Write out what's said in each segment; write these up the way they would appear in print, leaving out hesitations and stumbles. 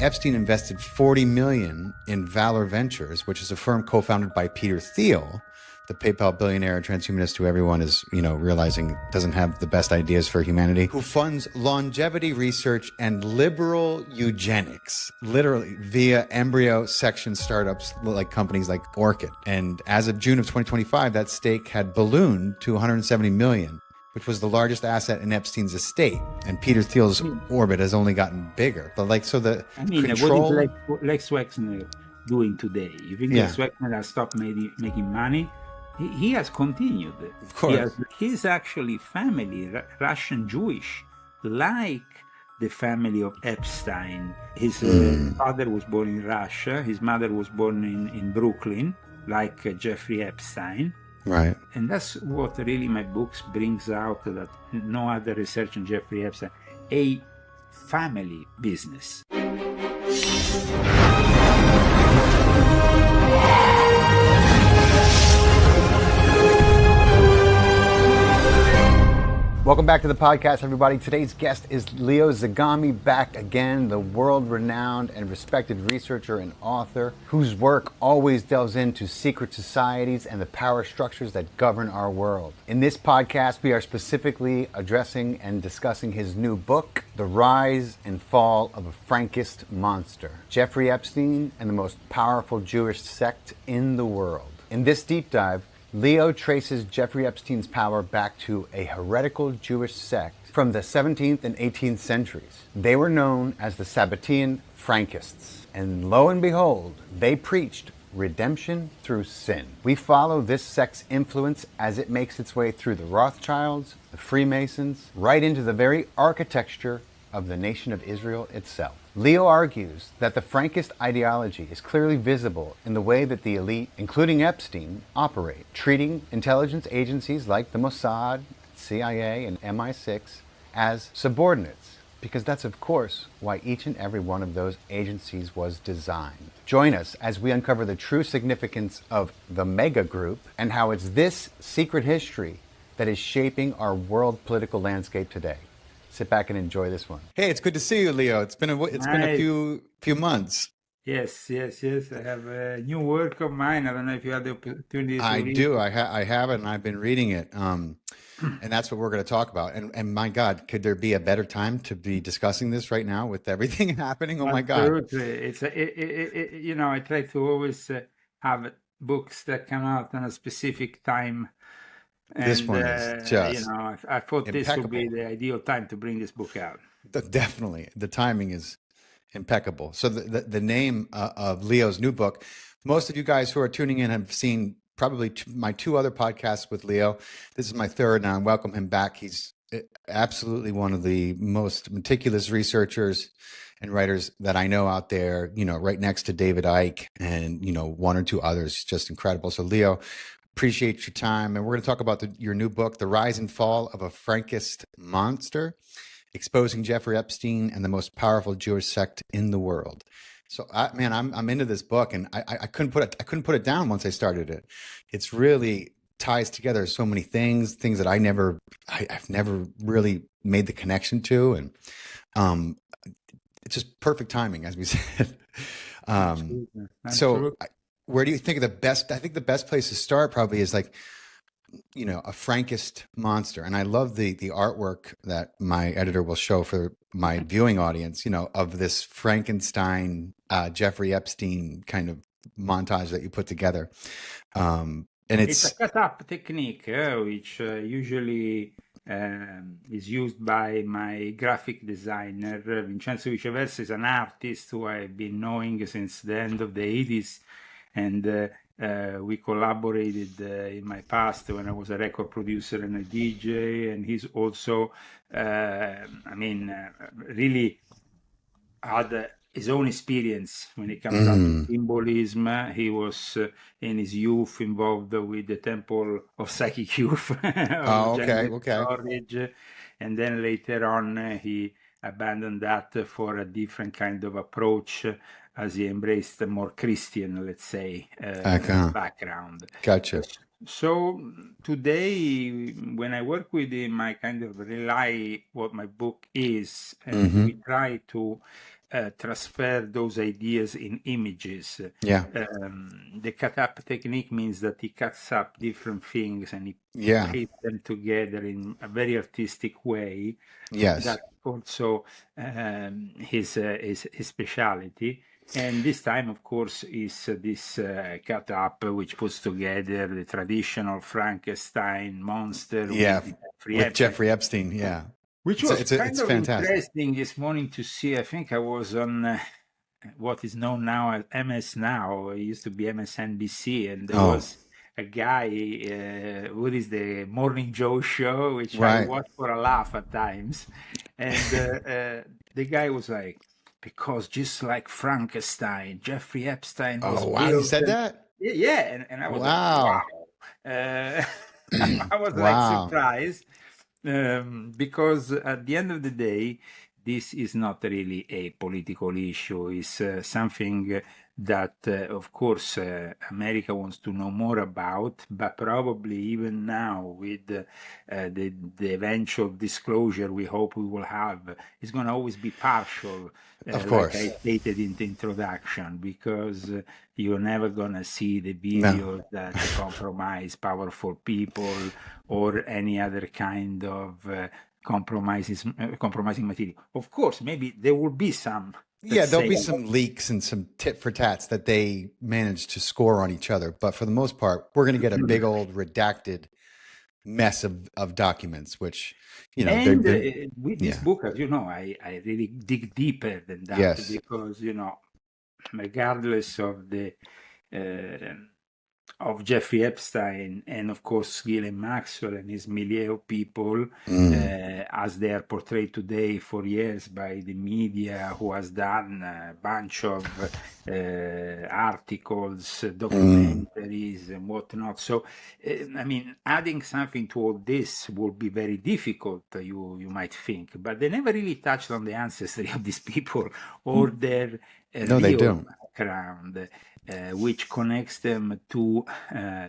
Epstein invested $40 million in Valor Ventures, which is a firm co-founded by Peter Thiel, the PayPal billionaire transhumanist who everyone is, realizing doesn't have the best ideas for humanity, who funds longevity research and liberal eugenics, literally via embryo section startups like companies like Orchid. And as of June of 2025, that stake had ballooned to 170 million, which was the largest asset in Epstein's estate. And Peter Thiel's orbit has only gotten bigger. But what is Lex Wexner doing today? You think Lex Wexner has stopped making money? He has continued. Of course. He's actually family, Russian Jewish, like the family of Epstein. His father was born in Russia. His mother was born in Brooklyn, like Jeffrey Epstein. Right. And that's what really my books brings out, that no other research on Jeffrey Epstein, a family business. Welcome back to the podcast, everybody. Today's guest is Leo Zagami, back again, the world-renowned and respected researcher and author whose work always delves into secret societies and the power structures that govern our world. In this podcast, we are specifically addressing and discussing his new book, The Rise and Fall of a Frankist Monster, Jeffrey Epstein and the most powerful Jewish sect in the world. In this deep dive, Leo traces Jeffrey Epstein's power back to a heretical Jewish sect from the 17th and 18th centuries. They were known as the Sabbatean Frankists, and lo and behold, they preached redemption through sin. We follow this sect's influence as it makes its way through the Rothschilds, the Freemasons, right into the very architecture of the nation of Israel itself. Leo argues that the Frankist ideology is clearly visible in the way that the elite, including Epstein, operate, treating intelligence agencies like the Mossad, CIA, and MI6 as subordinates, because that's, of course, why each and every one of those agencies was designed. Join us as we uncover the true significance of the mega group and how it's this secret history that is shaping our world political landscape today. Sit back and enjoy this one. Hey, it's good to see you, Leo. It's been a few months. Yes. I have a new work of mine. I don't know if you had the opportunity to read. I do. I have it, and I've been reading it. And that's what we're going to talk about. And my God, could there be a better time to be discussing this right now with everything happening? Oh my God! It's I try to always have books that come out on a specific time. And, this one is just I thought impeccable. This would be the ideal time to bring this book out. Definitely. The timing is impeccable. So the name of Leo's new book, most of you guys who are tuning in have seen probably my two other podcasts with Leo. This is my third, and I welcome him back. He's absolutely one of the most meticulous researchers and writers that I know out there, right next to David Icke and, one or two others. Just incredible. So Leo, appreciate your time. And we're going to talk about your new book, The Rise and Fall of a Frankist Monster, Exposing Jeffrey Epstein and the Most Powerful Jewish Sect in the World. So, I'm into this book, and I couldn't put it down once I started it. It's really ties together so many things that I've never really made the connection to, and it's just perfect timing, as we said. Absolutely. So. Where do you think the best? I think the best place to start probably is a Frankist monster. And I love the artwork that my editor will show for my viewing audience, of this Frankenstein, Jeffrey Epstein kind of montage that you put together. And it's a cut-up technique, which usually is used by my graphic designer. Vincenzo Viceversa is an artist who I've been knowing since the end of the 80s. And we collaborated in my past when I was a record producer and a DJ. And he's also, really had his own experience when it comes down to symbolism. He was in his youth involved with the Temple of Psychic Youth. Okay. And then later on, he abandoned that for a different kind of approach, as he embraced a more Christian, let's say, background. Gotcha. So today, when I work with him, I kind of rely what my book is, and we try to transfer those ideas in images. Yeah. The cut-up technique means that he cuts up different things and he Yeah. paste them together in a very artistic way. Yes. That's also his specialty. And this time, of course, is this cut-up which puts together the traditional Frankenstein monster Yeah. With Jeffrey Epstein. Yeah. Which was kind of fantastic. interesting this morning to see. I think I was on what is known now as MS Now. It used to be MSNBC, and there was a guy what is the Morning Joe show, which I watch for a laugh at times. And the guy was like, because just like Frankenstein, Jeffrey Epstein was wow, he said that? Yeah, and I was like, wow. I was like surprised. Because at the end of the day, this is not really a political issue. It's something that, of course, America wants to know more about, but probably even now with the eventual disclosure we hope we will have, it's going to always be partial, of course. like I stated in the introduction, because you're never going to see the videos that compromise powerful people or any other kind of compromising material. Of course, maybe there will be some. Yeah, there'll be some leaks and some tit for tats that they manage to score on each other. But for the most part, we're going to get a big old redacted mess of documents, which, you know, and with this book, as you know, I really dig deeper than that because, you know, regardless of the of Jeffrey Epstein and of course Ghislaine Maxwell and his milieu of people, as they are portrayed today for years by the media, who has done a bunch of articles, documentaries and whatnot. So, I mean, adding something to all this will be very difficult, you might think, but they never really touched on the ancestry of these people or their real background. Which connects them to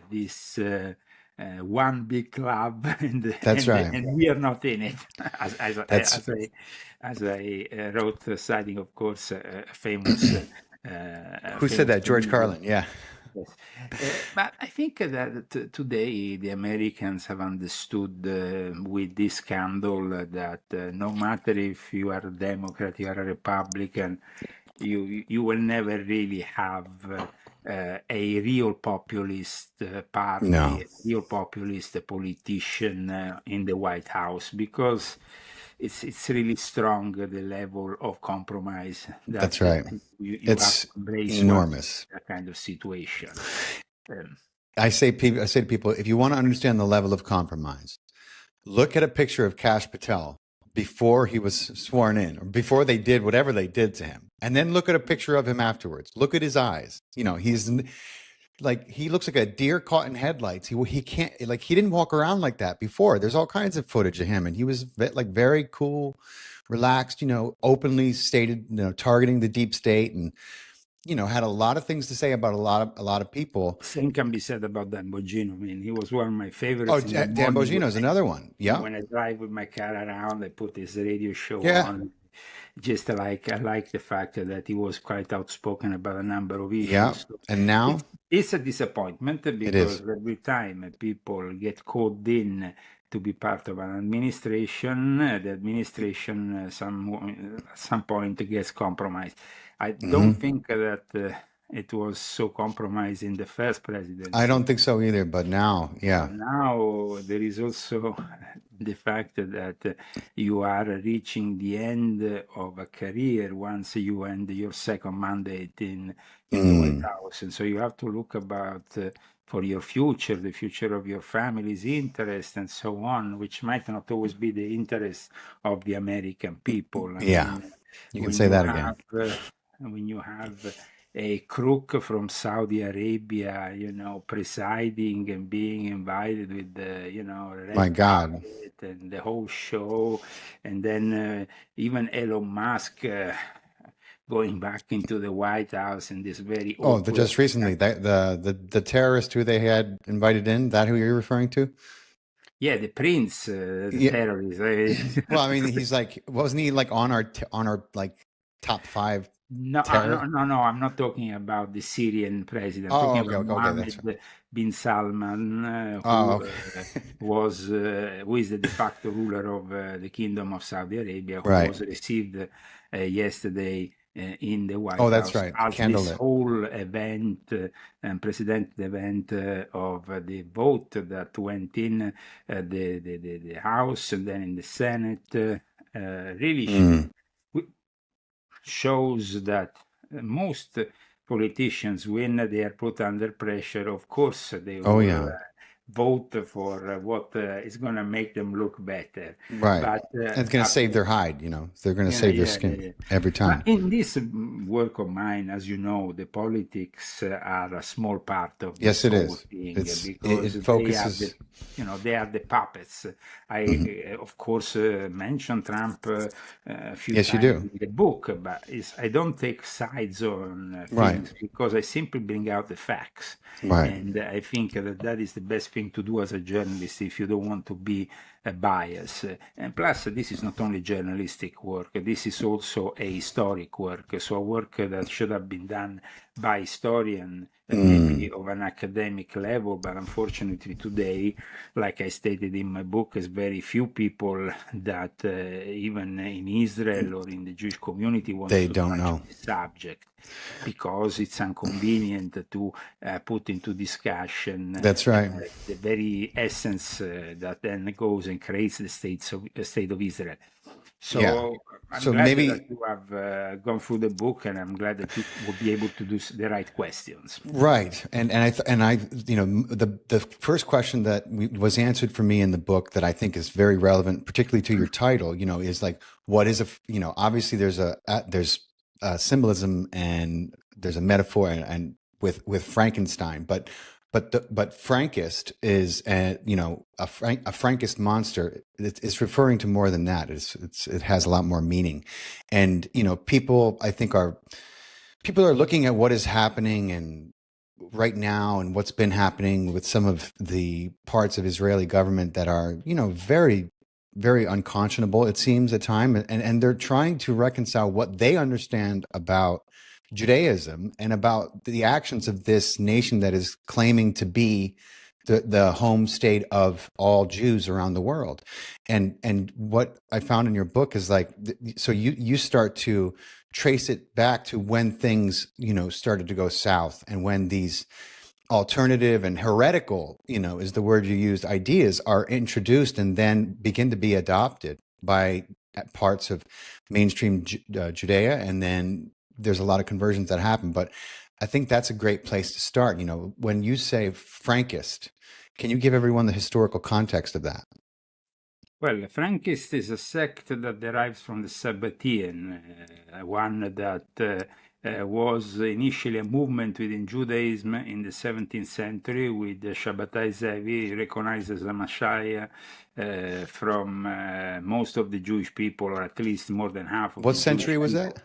this one big club, and we are not in it. As I wrote, citing, of course, a famous. Who said that? George Carlin. Yeah. Yes. But I think that today the Americans have understood with this scandal that no matter if you are a Democrat, you are a Republican, you will never really have a real populist party, a real populist politician in the White House, because it's really strong, the level of compromise. That's right. It's enormous. That kind of situation. I say to people, if you want to understand the level of compromise, look at a picture of Kash Patel before he was sworn in, or before they did whatever they did to him. And then look at a picture of him afterwards. Look at his eyes. You know, he's like, he looks like a deer caught in headlights. He can't, like, he didn't walk around like that before. There's all kinds of footage of him. And he was like very cool, relaxed, you know, openly stated, you know, targeting the deep state, and, you know, had a lot of things to say about a lot of people. Same can be said about Dan Bongino. I mean, he was one of my favorites. Oh, Dan Bongino is another one. Yeah. When I drive with my car around, I put this radio show on. Just like, I like the fact that he was quite outspoken about a number of issues. Yeah. And now it's a disappointment, because every time people get called in to be part of an administration, the administration at some point gets compromised. I don't think that it was so compromised in the first presidency. I don't think so either, but now, Now there is also the fact that you are reaching the end of a career once you end your second mandate in the White House. And so you have to look about for your future, the future of your family's interest and so on, which might not always be the interest of the American people. I mean, you can say that again. When you have a crook from Saudi Arabia, you know, presiding and being invited with the, you know, my God, and the whole show, and then even Elon Musk going back into the White House in this very just recently, the terrorist who they had invited in, that who you're referring to? Yeah, the prince, the terrorist. Well, I mean, he's like, wasn't he like on our like top 5 No, terror? no, I'm not talking about the Syrian president. I'm Oh, talking okay, about okay, that's right. Mohammed bin Salman, Oh, okay. who is the de facto ruler of the Kingdom of Saudi Arabia, who Right. was received yesterday in the Oh, White that's House right. as this Candlelit. whole event, unprecedented event of the vote that went in the House and then in the Senate. Really Mm. shows that most politicians, when they are put under pressure, of course, they Oh, will yeah. vote for what is going to make them look better. Right. But And it's going to save their hide, they're going to yeah, save their yeah, yeah, skin yeah. every But time. in this work of mine, as you know, the politics are a small part of Yes, this it whole is. thing It, because it they are focuses. the, they are the puppets. Mhm. I, of course, mentioned Trump a few Yes, you times do. in the book, but I don't take sides on Right. things because I simply bring out the facts. Right. And I think that is the best thing to do as a journalist if you don't want to be biased. And plus, this is not only journalistic work, this is also a historic work. So a work that should have been done by historian, maybe of an academic level, but unfortunately today, like I stated in my book, there's very few people that even in Israel or in the Jewish community wants They to don't touch know. the subject because it's inconvenient to put into discussion That's right. the very essence that then goes and creates the state of Israel. Yeah. So I'm So glad that maybe you have gone through the book, and I'm glad that you will be able to do the right questions. right, and I, the first question that was answered for me in the book that I think is very relevant, particularly to your title, is like, what is obviously there's a symbolism and there's a metaphor and with Frankenstein, but Frankist is a Frankist monster. It's referring to more than that. It has a lot more meaning, and people are looking at what is happening and right now and what's been happening with some of the parts of Israeli government that are, very, very unconscionable, it seems at time. And they're trying to reconcile what they understand about Judaism and about the actions of this nation that is claiming to be the home state of all Jews around the world. And what I found in your book is like, so you start to trace it back to when things, started to go south and when these alternative and heretical, is the word you used, ideas are introduced and then begin to be adopted by parts of mainstream Judea. And then there's a lot of conversions that happen. But I think that's a great place to start. When you say Frankist, can you give everyone the historical context of that? Well, Frankist is a sect that derives from the Sabbatean, one that was initially a movement within Judaism in the 17th century with Shabbatai Zevi, recognized as a Messiah from most of the Jewish people, or at least more than half of What the Jewish century was people. that?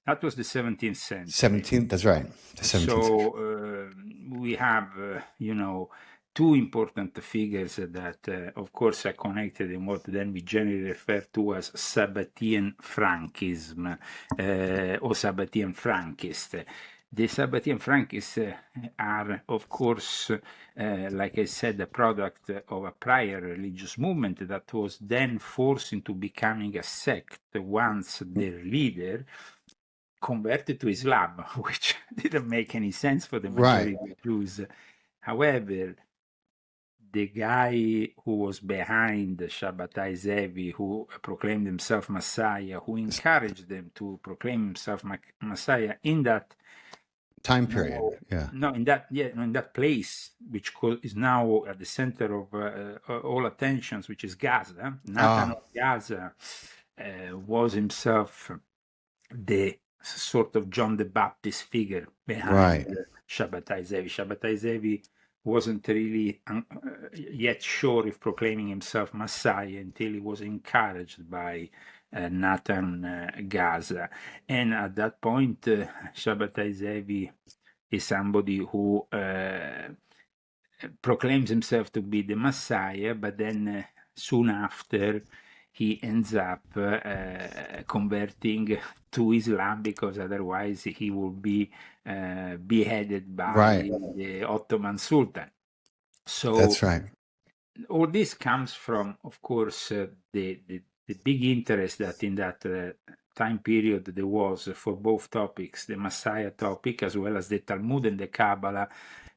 That was the 17th century. 17th. That's right. The 17th century. So we have, two important figures that, of course, are connected in what then we generally refer to as Sabbatean Frankism or Sabbatean Frankist. The Sabbatean Frankists are, of course, like I said, a product of a prior religious movement that was then forced into becoming a sect once their leader converted to Islam, which didn't make any sense for the Right. majority of Jews. However, the guy who was behind Shabbatai Zevi, who proclaimed himself Messiah, who encouraged them to proclaim himself Messiah in that Time no, period. Yeah. no, in that place, which is now at the center of all attentions, which is Gaza. Nathan Ah, of Gaza was himself the sort of John the Baptist figure behind right. Shabbatai Zevi. Shabbatai Zevi wasn't really yet sure if proclaiming himself Messiah until he was encouraged by Nathan Gaza. And at that point, Shabbatai Zevi is somebody who proclaims himself to be the Messiah, but then soon after he ends up converting to Islam, because otherwise he would be beheaded by Right. the Ottoman Sultan. So That's right. all this comes from, of course, the big interest that in that time period there was for both topics, the Messiah topic as well as the Talmud and the Kabbalah,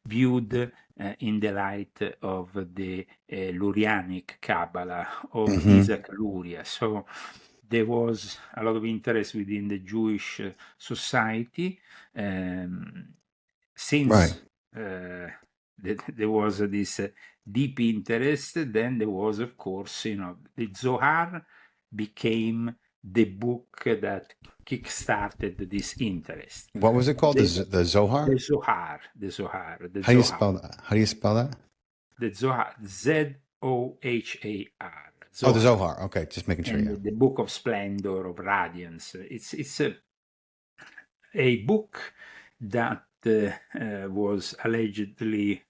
viewed in the light of the Lurianic Kabbalah of Isaac Luria. So there was a lot of interest within the Jewish society, since there was this deep interest. Then there was, of course, the Zohar became the book that kickstarted this interest. What was it called? The Zohar? The Zohar. How do you spell that? How do you spell that? The Zohar, Zohar. Oh, the Zohar. Okay, just making sure. And the Book of Splendor, of Radiance. It's a book that was allegedly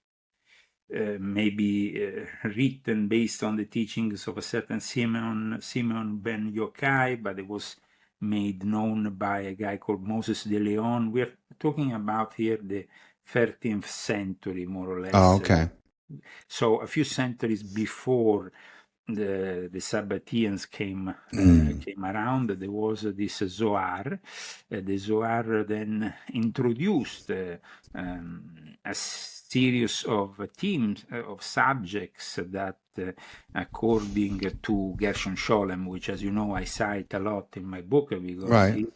maybe written based on the teachings of a certain Simeon ben Yochai, but it was made known by a guy called Moses de Leon. We're talking about here the 13th century, more or less. Oh, okay. So a few centuries before the Sabbateans came around, there was this Zohar. The Zohar then introduced a series of themes, of subjects that, according to Gershon Scholem, which, as you know, I cite a lot in my book, because he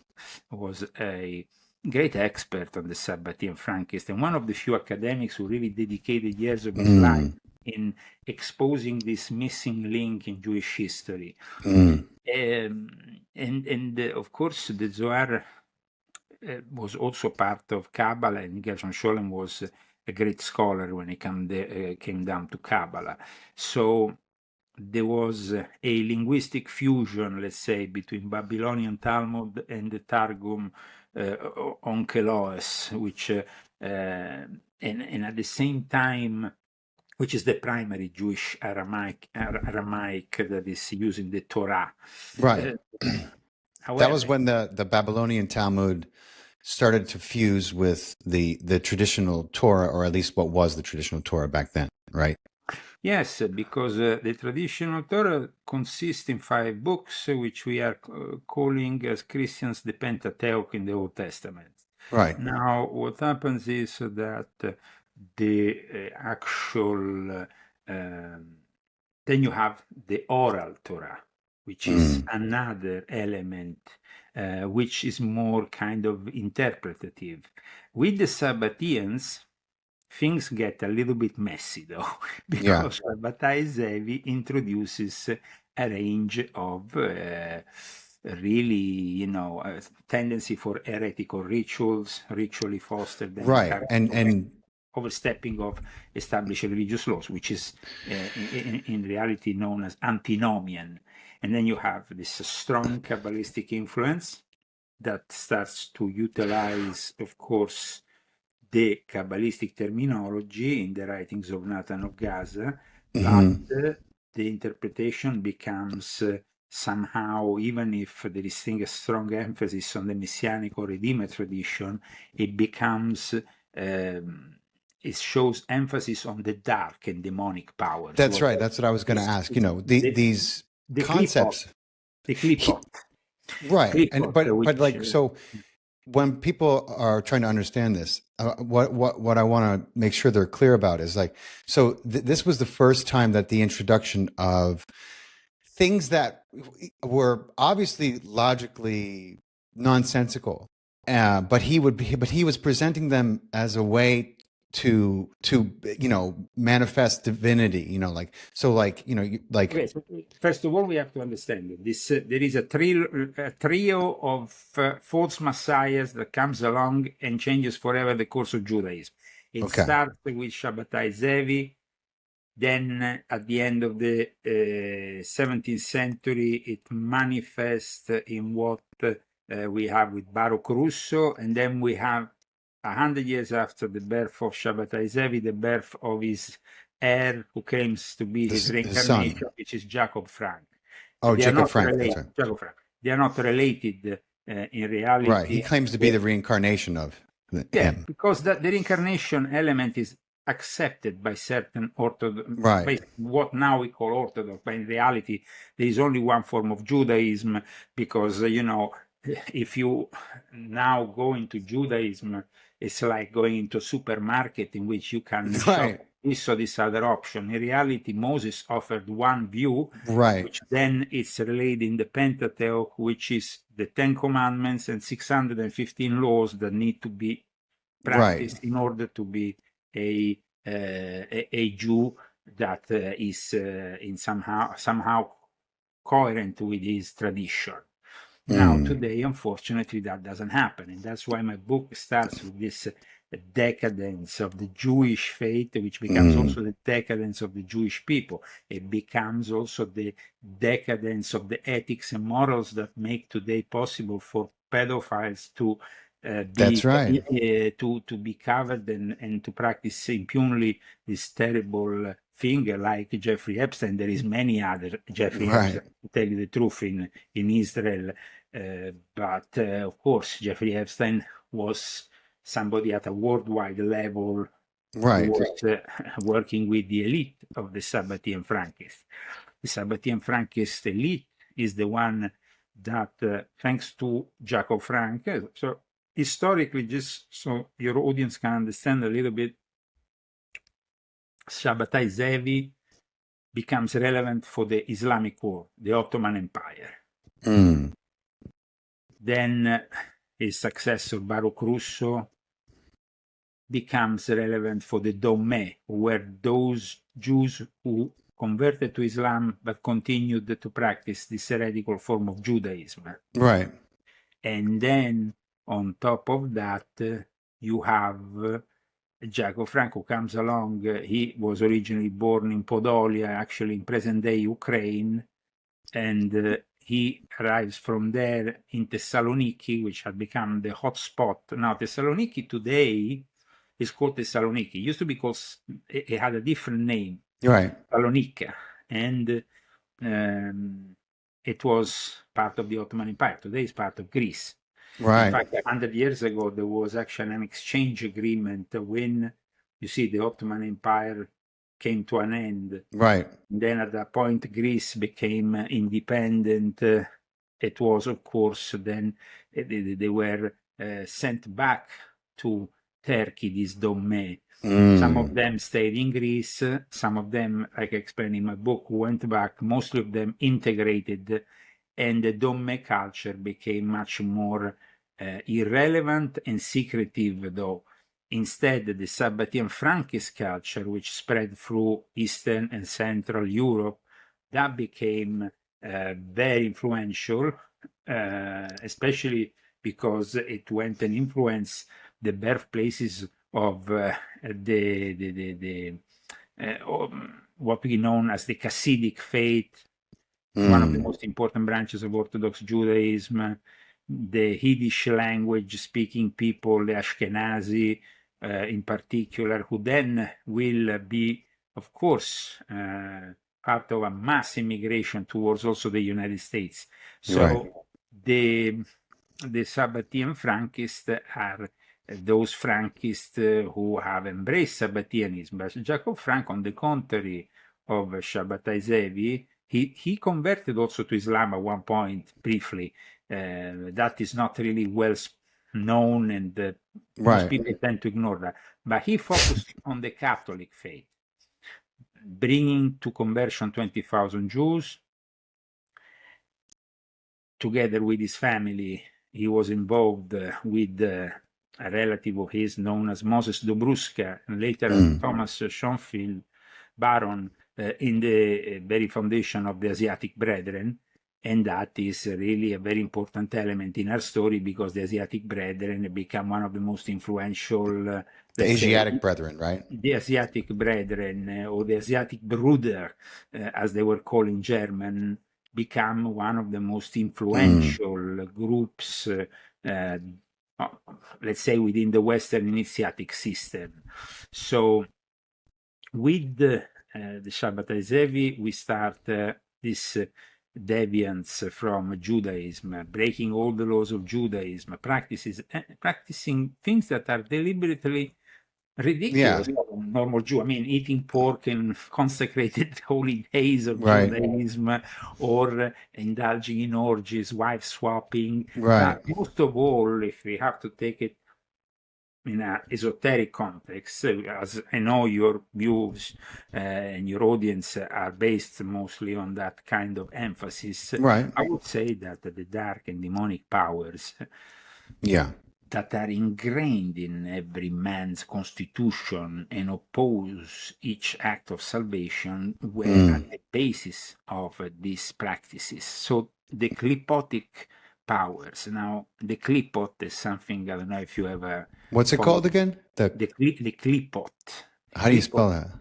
was a great expert on the Sabbatean Frankist, and one of the few academics who really dedicated years of his life in exposing this missing link in Jewish history. And of course, the Zohar was also part of Kabbalah, and Gershon Scholem was a great scholar when it came down to Kabbalah. So there was a linguistic fusion, let's say, between Babylonian Talmud and the Targum Onkelos, which and at the same time, which is the primary Jewish Aramaic that is used in the Torah. Right. However, that was when the Babylonian Talmud started to fuse with the traditional Torah, or at least what was the traditional Torah back then, right? Yes, because the traditional Torah consists in 5 books, which we are calling as Christians the Pentateuch in the Old Testament. Right. Now, what happens is that the actual, then you have the oral Torah, which is another element, which is more kind of interpretative. With the Sabbateans, things get a little bit messy, though, because Shabbatai Zevi introduces a range of really, tendency for heretical rituals, ritually fostered, and overstepping of established religious laws, which is in reality known as antinomian. And then you have this strong Kabbalistic influence that starts to utilize, of course, the Kabbalistic terminology in the writings of Nathan of Gaza, but the interpretation becomes somehow, even if there is still a strong emphasis on the Messianic or Redeemer tradition, it becomes, it shows emphasis on the dark and demonic powers. That's right. That's what I was going to ask. These concepts. The clipot. Right. But like, so when people are trying to understand this, what I want to make sure they're clear about is like, so this was the first time that the introduction of things that were obviously logically nonsensical, but he was presenting them as a way to manifest divinity, First of all, we have to understand this. There is a trio of false messiahs that comes along and changes forever the course of Judaism. It starts with Shabbatai Zevi. Then at the end of the 17th century, it manifests in what we have with Baruch Russo, and then we have 100 years after the birth of Shabbatai Zevi, the birth of his heir, who claims to be his reincarnation, which is Jacob Frank. Oh, They are Jacob not Frank. That's related. right. Jacob Frank. They are not related in Right. He reality. claims to be the reincarnation of Yeah, him. because the reincarnation element is accepted by certain Orthodox, Right. by what now we call Orthodox, but in reality, there is only one form of Judaism, because, if you now go into Judaism, it's like going into a supermarket in which you can shop Right. this or this other option. In reality, Moses offered one view, Right. which then is relayed in the Pentateuch, which is the 10 Commandments and 615 laws that need to be practiced in order to be a Jew that is in somehow coherent with his tradition. Now, today, unfortunately, that doesn't happen, and that's why my book starts with this decadence of the Jewish faith, which becomes also the decadence of the Jewish people. It becomes also the decadence of the ethics and morals that make today possible for pedophiles to That's right. to be covered and to practice impunely this terrible thing, like Jeffrey Epstein. There is many other Jeffrey Right. Epstein, to tell you the truth, in Israel. But of course, Jeffrey Epstein was somebody at a worldwide level who Right. was working with the elite of the Sabbatean Frankists. The Sabbatean Frankist elite is the one that, thanks to Jacob Frank, so historically, just so your audience can understand a little bit, Shabbatai Zevi becomes relevant for the Islamic war, the Ottoman Empire. Then his successor, Baruch Russo, becomes relevant for the Dommeh, who were those Jews who converted to Islam but continued to practice this heretical form of Judaism. Right. And then on top of that, you have Jacob Franco comes along. He was originally born in Podolia, actually in present-day Ukraine, and he arrives from there in Thessaloniki, which had become the hotspot. Now, Thessaloniki today is called Thessaloniki. It used to be called, it had a different name, Right. Thessalonica, and it was part of the Ottoman Empire. Today it's part of Greece. Right. In fact, 100 years ago, there was actually an exchange agreement when, you see, the Ottoman Empire came to an end. Right. And then at that point, Greece became independent. It was, of course, then they were sent back to Turkey, these Dommeh. Some of them stayed in Greece. Some of them, like I explained in my book, went back. Most of them integrated, and the Dommeh culture became much more irrelevant and secretive, though. Instead, the Sabbatean Frankist culture, which spread through Eastern and Central Europe, that became very influential, especially because it went and influenced the birthplaces of what we know as the Hasidic faith, one of the most important branches of Orthodox Judaism, the Yiddish language speaking people, the Ashkenazi in particular, who then will be, of course, part of a mass immigration towards also the United States. So Right. the Sabbatean Frankists are those Frankists who have embraced Sabbateanism. But Jacob Frank, on the contrary of Shabbatai Zevi, he converted also to Islam at one point briefly. That is not really well known, and most Right. people tend to ignore that. But he focused on the Catholic faith, bringing to conversion 20,000 Jews. Together with his family, he was involved with a relative of his known as Moses Dobruska, and later Thomas Schoenfield, Baron, in the very foundation of the Asiatic Brethren. And that is really a very important element in our story, because the Asiatic Brethren become one of the most influential, The Asiatic Brethren, right? the Asiatic Brethren, or the Asiatic Bruder, as they were called in German, become one of the most influential groups, let's say, within the Western initiatic system. So with the Shabbatai Zevi, we start this deviance from Judaism, breaking all the laws of Judaism, practicing things that are deliberately ridiculous for a normal Jew. I mean, eating pork in consecrated holy days of Judaism, or indulging in orgies, wife swapping. But most of all, if we have to take it in an esoteric context, as I know your views and your audience are based mostly on that kind of emphasis, I would say that the dark and demonic powers that are ingrained in every man's constitution and oppose each act of salvation were at the basis of these practices. So the clipotic powers. Now, the clipot is something, I don't know if you ever... What's it called again? The clipot. How do you spell that?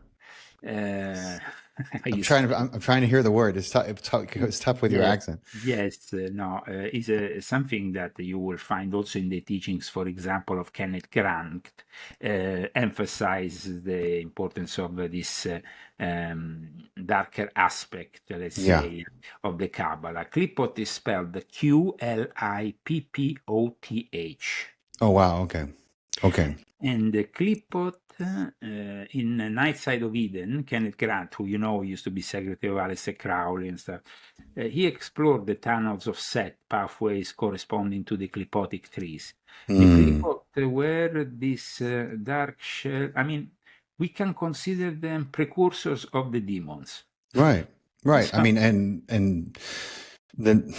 I'm trying to hear the word. It's tough with your accent. Yes, no, is something that you will find also in the teachings, for example, of Kenneth Grant, emphasizes the importance of this darker aspect, let's say, of the Kabbalah. Clipot is spelled Qlippoth. Oh, wow. Okay. And the clipot in Night Side of Eden, Kenneth Grant, who used to be secretary of Aleister Crowley and stuff, he explored the tunnels of Set, pathways corresponding to the clipotic trees. The clipot were these dark shell. I mean, we can consider them precursors of the demons. Right. So, I mean, and then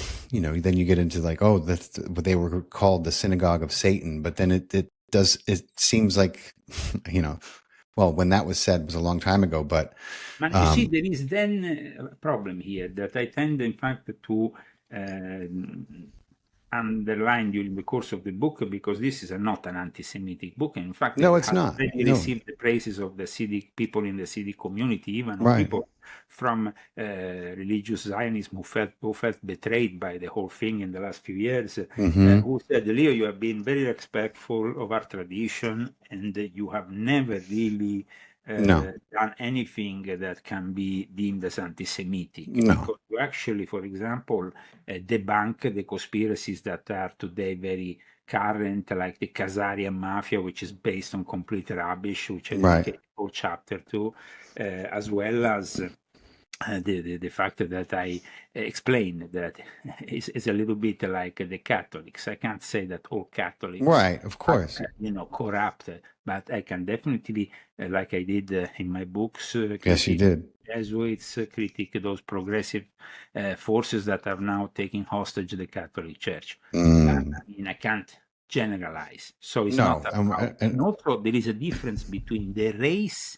then you get into like, they were called the synagogue of Satan, but then it seems like, well, when that was said, it was a long time ago, but you see, there is then a problem here that I tend, in fact, to underline during the course of the book, because this is not an anti-Semitic book. In fact, no, it's not. It received the praises of the Hasidic people in the Hasidic community, even people from religious Zionism who felt betrayed by the whole thing in the last few years, who said, Leo, you have been very respectful of our tradition, and you have never really done anything that can be deemed as anti-Semitic. Because you actually, for example, debunk the conspiracies that are today very current, like the Khazarian Mafia, which is based on complete rubbish, which I dedicate a whole chapter to, as well as the fact that I explained that is a little bit like the Catholics. I can't say that all Catholics, of course, are corrupt, but I can definitely, like I did in my books, yes, you did. Jesuits, critique those progressive forces that are now taking hostage the Catholic Church. I mean, I can't generalize, so it's not. And also, there is a difference between the race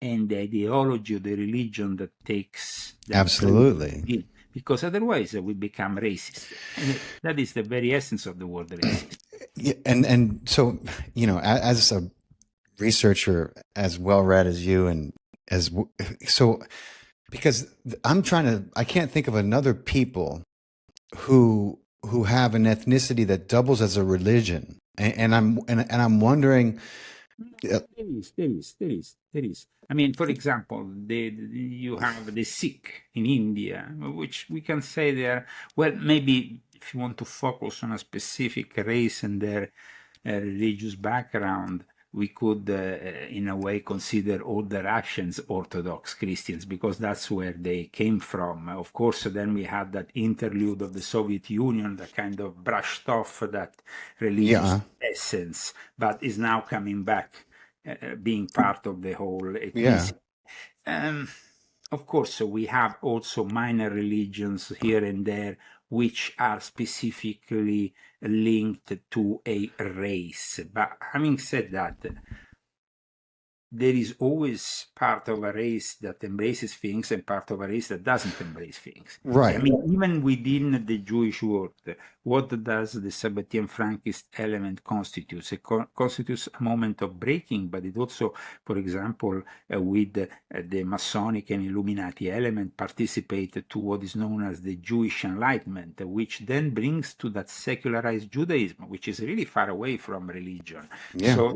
and the ideology of the religion that takes absolutely, because otherwise we become racist. And that is the very essence of the word racist. And so, as a researcher as well read as you, and because I can't think of another people who have an ethnicity that doubles as a religion, and I'm wondering. There is. I mean, for example, you have the Sikh in India, which we can say they are, well, maybe if you want to focus on a specific race and their religious background, we could, in a way, consider all the Russians Orthodox Christians, because that's where they came from. Of course, then we had that interlude of the Soviet Union that kind of brushed off that religious essence, but is now coming back, being part of the whole ethnicity. Of course, we have also minor religions here and there, which are specifically linked to a race. But having said that, there is always part of a race that embraces things and part of a race that doesn't embrace things. Right. I mean, even within the Jewish world, what does the Sabbatean Frankist element constitute? It constitutes a moment of breaking, but it also, for example, with the Masonic and Illuminati element, participate to what is known as the Jewish Enlightenment, which then brings to that secularized Judaism, which is really far away from religion. So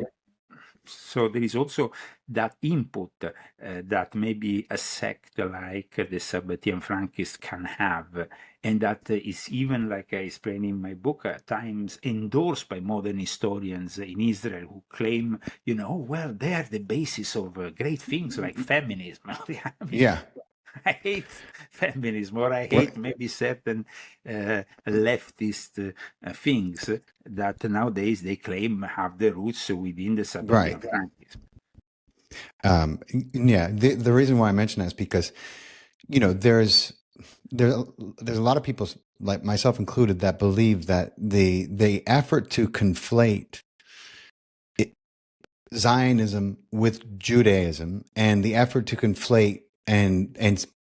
So there is also that input that maybe a sect like the Sabbatean Frankists can have, and that is even, like I explain in my book, at times endorsed by modern historians in Israel who claim, well, they are the basis of great things like feminism. I mean, Yeah. I hate feminism, or I hate maybe certain leftist things that nowadays they claim have the roots within the Sabbatean Frankism. Yeah. The reason why I mention that is because, there's a lot of people, like myself included, that believe that the effort to conflate Zionism with Judaism, and the effort to conflate and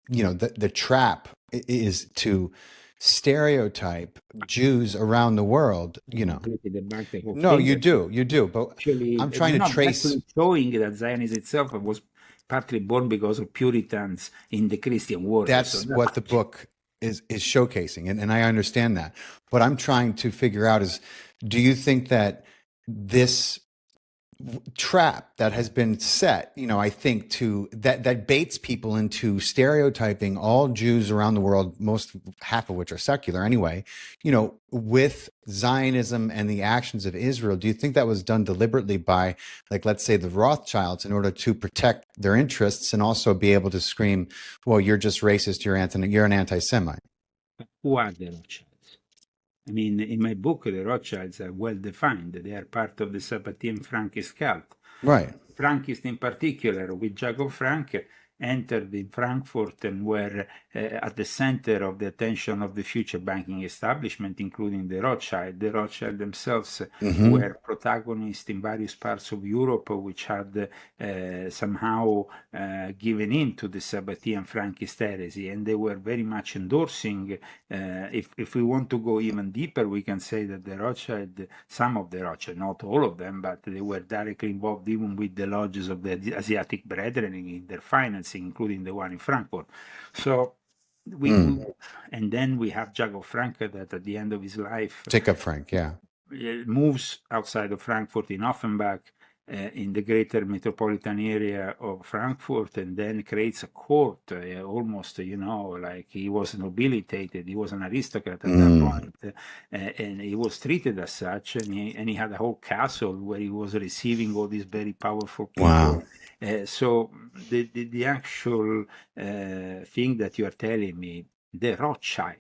the trap is to stereotype Jews around the world. No, you do, but actually, I'm trying to trace, actually showing that Zionism itself was partly born because of Puritans in the Christian world. That's what the book is showcasing, and I understand that. What I'm trying to figure out is, do you think that this trap that has been set, I think, to that baits people into stereotyping all Jews around the world, half of which are secular anyway, with Zionism and the actions of Israel? Do you think that was done deliberately by, like, let's say, the Rothschilds, in order to protect their interests and also be able to scream, well, you're just racist, you're an anti-Semite? Who are the Rothschilds? I mean, in my book, the Rothschilds are well defined. They are part of the Sabbatean Frankist cult. Right. Frankists in particular, with Jacob Frank, entered in Frankfurt and were at the center of the attention of the future banking establishment, including the Rothschild. The Rothschild themselves were protagonists in various parts of Europe, which had somehow given in to the Sabbatean Frankist heresy, and they were very much endorsing. If we want to go even deeper, we can say that the Rothschild, some of the Rothschild, not all of them, but they were directly involved even with the lodges of the Asiatic Brethren in their financing, including the one in Frankfurt. So and then we have Jacob Frank, that at the end of his life, Jacob Frank, moves outside of Frankfurt in Offenbach, in the greater metropolitan area of Frankfurt, and then creates a court, almost, like he was nobilitated. He was an aristocrat at that point, and he was treated as such, and he had a whole castle where he was receiving all these very powerful people. Wow. So the actual thing that you are telling me, the Rothschild.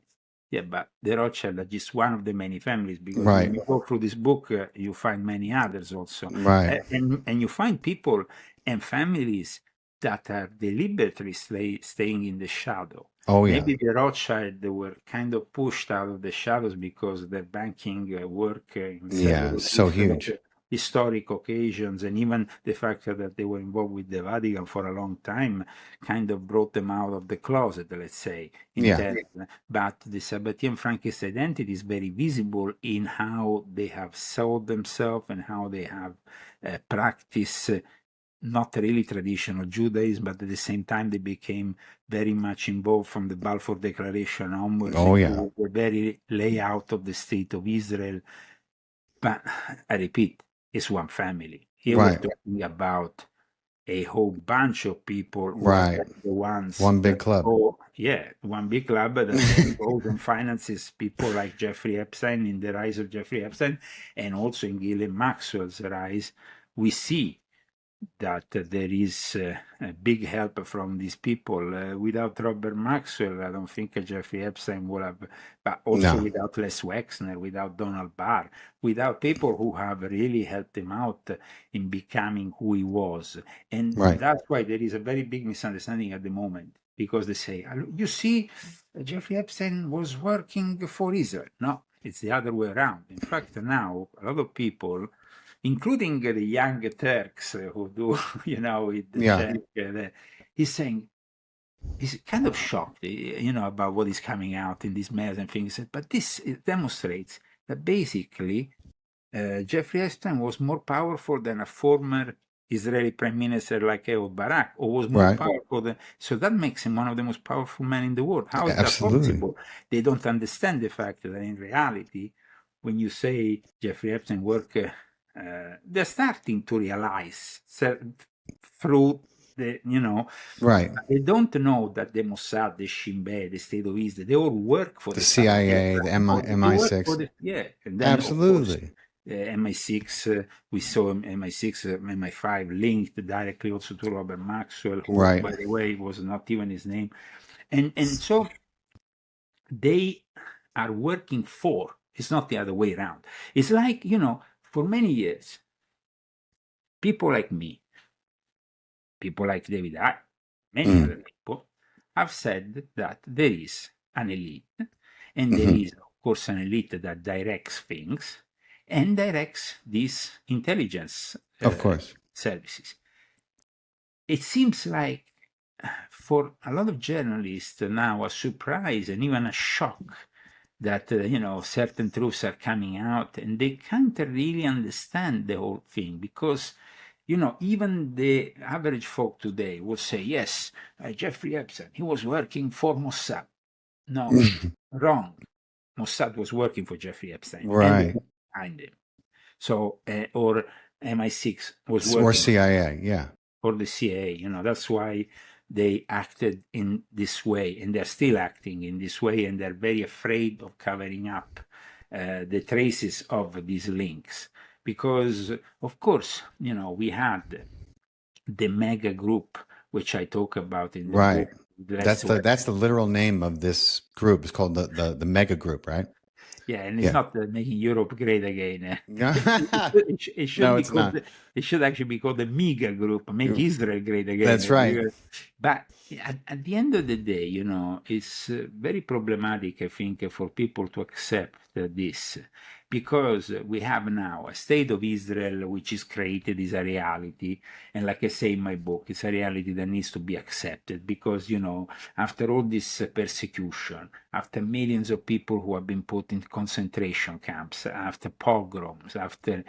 Yeah, but the Rothschild are just one of the many families, because when you go through this book, you find many others also. And you find people and families that are deliberately staying in the shadow. Maybe the Rothschild, they were kind of pushed out of the shadows because their banking work in so huge historic occasions, and even the fact that they were involved with the Vatican for a long time kind of brought them out of the closet, let's say. But the Sabbatean Frankist identity is very visible in how they have sold themselves and how they have practiced not really traditional Judaism, but at the same time they became very much involved from the Balfour Declaration onwards. The very layout of the State of Israel. But I repeat, it's one family. Here we're talking about a whole bunch of people, the ones, one big club. One big club that goes and finances people like Jeffrey Epstein, in the rise of Jeffrey Epstein, and also in Ghislaine Maxwell's rise. We see that there is a big help from these people. Without Robert Maxwell, I don't think Jeffrey Epstein would have, but also without Les Wexner, without Donald Barr, without people who have really helped him out in becoming who he was. And that's why there is a very big misunderstanding at the moment, because they say, you see, Jeffrey Epstein was working for Israel. No, it's the other way around. In fact, now a lot of people, including the young Turks who do, with the check, he's saying, he's kind of shocked, about what is coming out in these mails and things. But this demonstrates that basically Jeffrey Epstein was more powerful than a former Israeli prime minister like Ehud Barak, or was more powerful than. So that makes him one of the most powerful men in the world. How is that possible? They don't understand the fact that in reality, when you say Jeffrey Epstein worked they're starting to realize through the, Right. they don't know that the Mossad, the Shin Bet, the State of Israel, they all work for The the Sabbath. CIA, the They work for MI6. and then of course Absolutely. MI6, we saw MI6, MI5 linked directly also to Robert Maxwell, who, Right. by the way, was not even his name. And so they are working for, it's not the other way around. It's like, for many years, people like me, people like David, many other people, have said that there is an elite, and there is, of course, an elite that directs things and directs these intelligence Of course. services. It seems like for a lot of journalists now a surprise and even a shock that certain truths are coming out, and they can't really understand the whole thing, because even the average folk today will say, yes, Jeffrey Epstein, he was working for Mossad. No, wrong. Mossad was working for Jeffrey Epstein, Right. and behind him. So, or MI6 was working Or CIA, yeah. for the CIA. That's why they acted in this way, and they're still acting in this way, and they're very afraid of covering up the traces of these links, because, of course, we had the mega group, which I talk about in the Right. book. That's the literal name of this group. It's called the mega group, right? Yeah, and it's not making Europe great again. It should No, be it's called. not. It should actually be called the MIGA group, make Israel great again. That's right. But at the end of the day, it's very problematic, I think, for people to accept this, because we have now a state of Israel which is created as a reality, and like I say in my book, it's a reality that needs to be accepted, because after all this persecution, after millions of people who have been put in concentration camps, after pogroms, after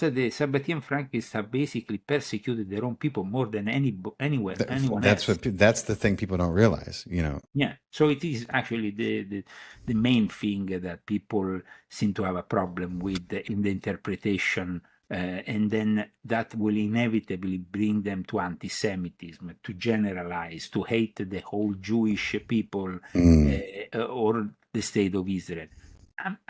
the Sabbatean Frankists have basically persecuted their own people more than anyone else. That's the thing people don't realize, Yeah, so it is actually the main thing that people seem to have a problem with in the interpretation, and then that will inevitably bring them to anti-Semitism, to generalize, to hate the whole Jewish people or the state of Israel.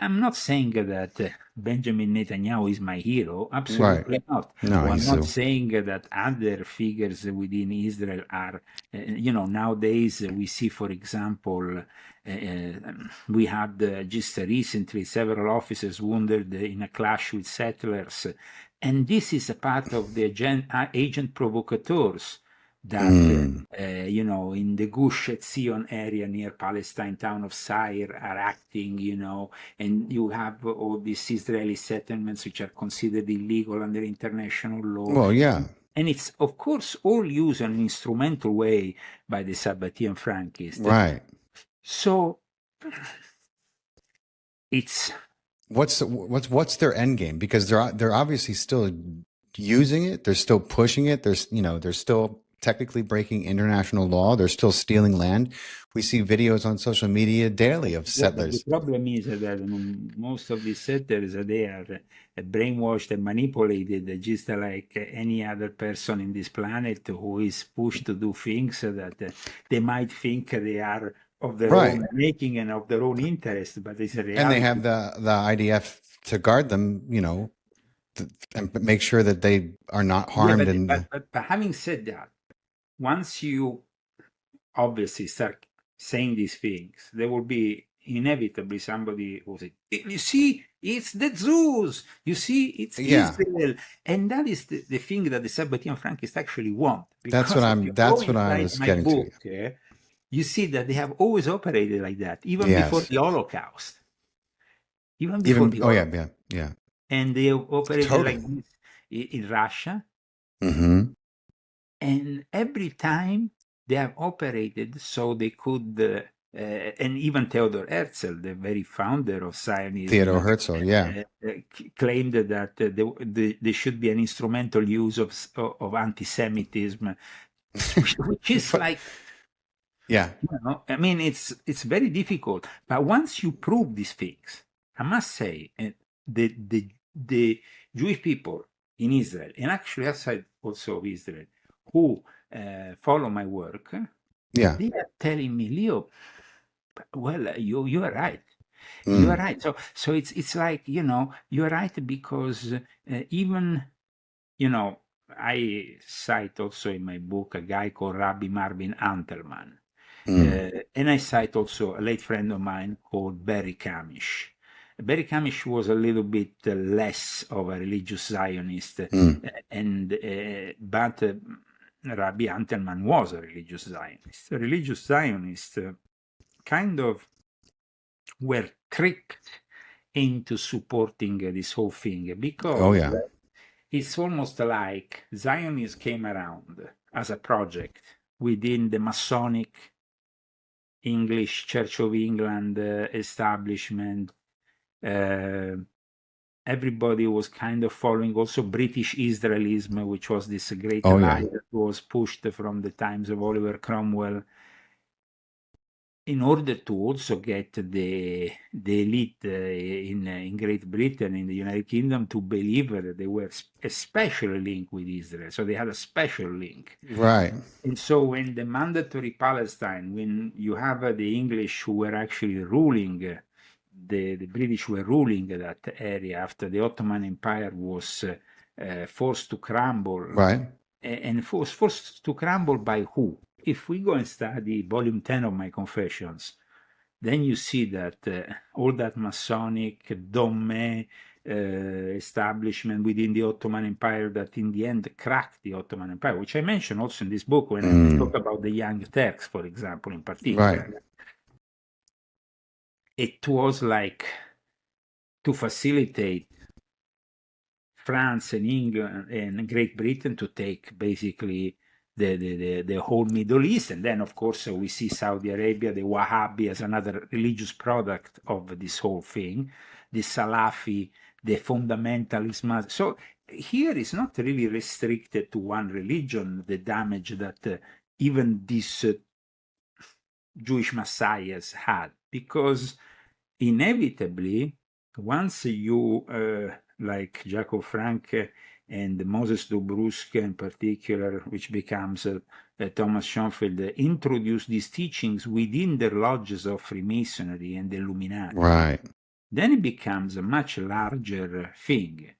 I'm not saying that Benjamin Netanyahu is my hero. Absolutely not. No, I'm not saying that other figures within Israel are, nowadays we see, for example, we had just recently several officers wounded in a clash with settlers. And this is a part of the agent provocateurs that, in the Gush Etzion area near Palestine town of Sair are acting, and you have all these Israeli settlements which are considered illegal under international law. Well, yeah. And it's, of course, all used in an instrumental way by the Sabbatean Frankists. Right. So it's... What's their end game? Because they're obviously still using it. They're still pushing it. They're still technically breaking international law. They're still stealing land. We see videos on social media daily of settlers. The problem is that most of these settlers, they are brainwashed and manipulated, just like any other person in this planet who is pushed to do things that they might think they are of their own making and of their own interest, but it's a reality. And they have the IDF to guard them, and make sure that they are not harmed. But having said that, once you obviously start saying these things, there will be inevitably somebody who will say, you see, it's the Jews, you see, it's Israel. And that is the thing that the Sabbatean Frankists actually want. That's what I was getting to. You see that they have always operated like that, even before the Holocaust. Even before the Holocaust. Yeah. And they operated like this in Russia. Mm-hmm. And every time they have operated so they could, and even Theodor Herzl, the very founder of Zionism, Theodor Herzl, claimed that there should be an instrumental use of anti-Semitism, which is like, I mean, it's very difficult. But once you prove these things, I must say, the Jewish people in Israel, and actually outside also of Israel, who follow my work, Yeah. they are telling me, Leo, well, you are right. You are right. So it's like, you are right, because even, I cite also in my book a guy called Rabbi Marvin Antelman. And I cite also a late friend of mine called Barry Kamish. Barry Kamish was a little bit less of a religious Zionist, but Rabbi Antelman was a religious Zionist. A religious Zionist kind of were tricked into supporting this whole thing, because it's almost like Zionism came around as a project within the Masonic English Church of England establishment. Everybody was kind of following also British Israelism, which was this great lie that was pushed from the times of Oliver Cromwell, in order to also get the elite in Great Britain, in the United Kingdom, to believe that they were especially linked with Israel. So they had a special link. Right. And so when the mandatory Palestine, when you have the English who were actually ruling, the British were ruling that area after the Ottoman Empire was forced to crumble. Right. And forced to crumble by who? If we go and study volume 10 of my Confessions, then you see that all that Masonic Dome establishment within the Ottoman Empire that in the end cracked the Ottoman Empire, which I mentioned also in this book when I talk about the Young Turks, for example, in particular. Right. It was like to facilitate France and England and Great Britain to take basically the whole Middle East. And then, of course, we see Saudi Arabia, the Wahhabi, as another religious product of this whole thing, the Salafi, the fundamentalism. So here is not really restricted to one religion, the damage that even these Jewish messiahs had, because inevitably, once you, like Jacob Frank and Moses Dobrusk in particular, which becomes Thomas Schoenfeld, introduce these teachings within the lodges of Freemasonry and the Illuminati, Right. then it becomes a much larger thing,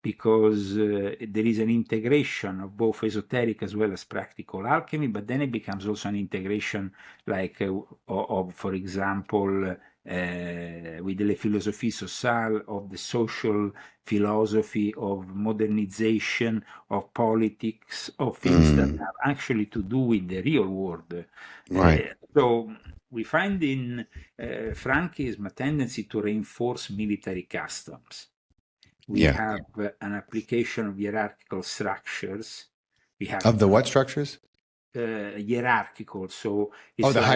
because there is an integration of both esoteric as well as practical alchemy, but then it becomes also an integration like of, for example, with the philosophie sociale, of the social philosophy, of modernization, of politics, of things that have actually to do with the real world. Right. So we find in Frankism a tendency to reinforce military customs. We have an application of hierarchical structures. We have of the what structures? Hierarchical. So it's the like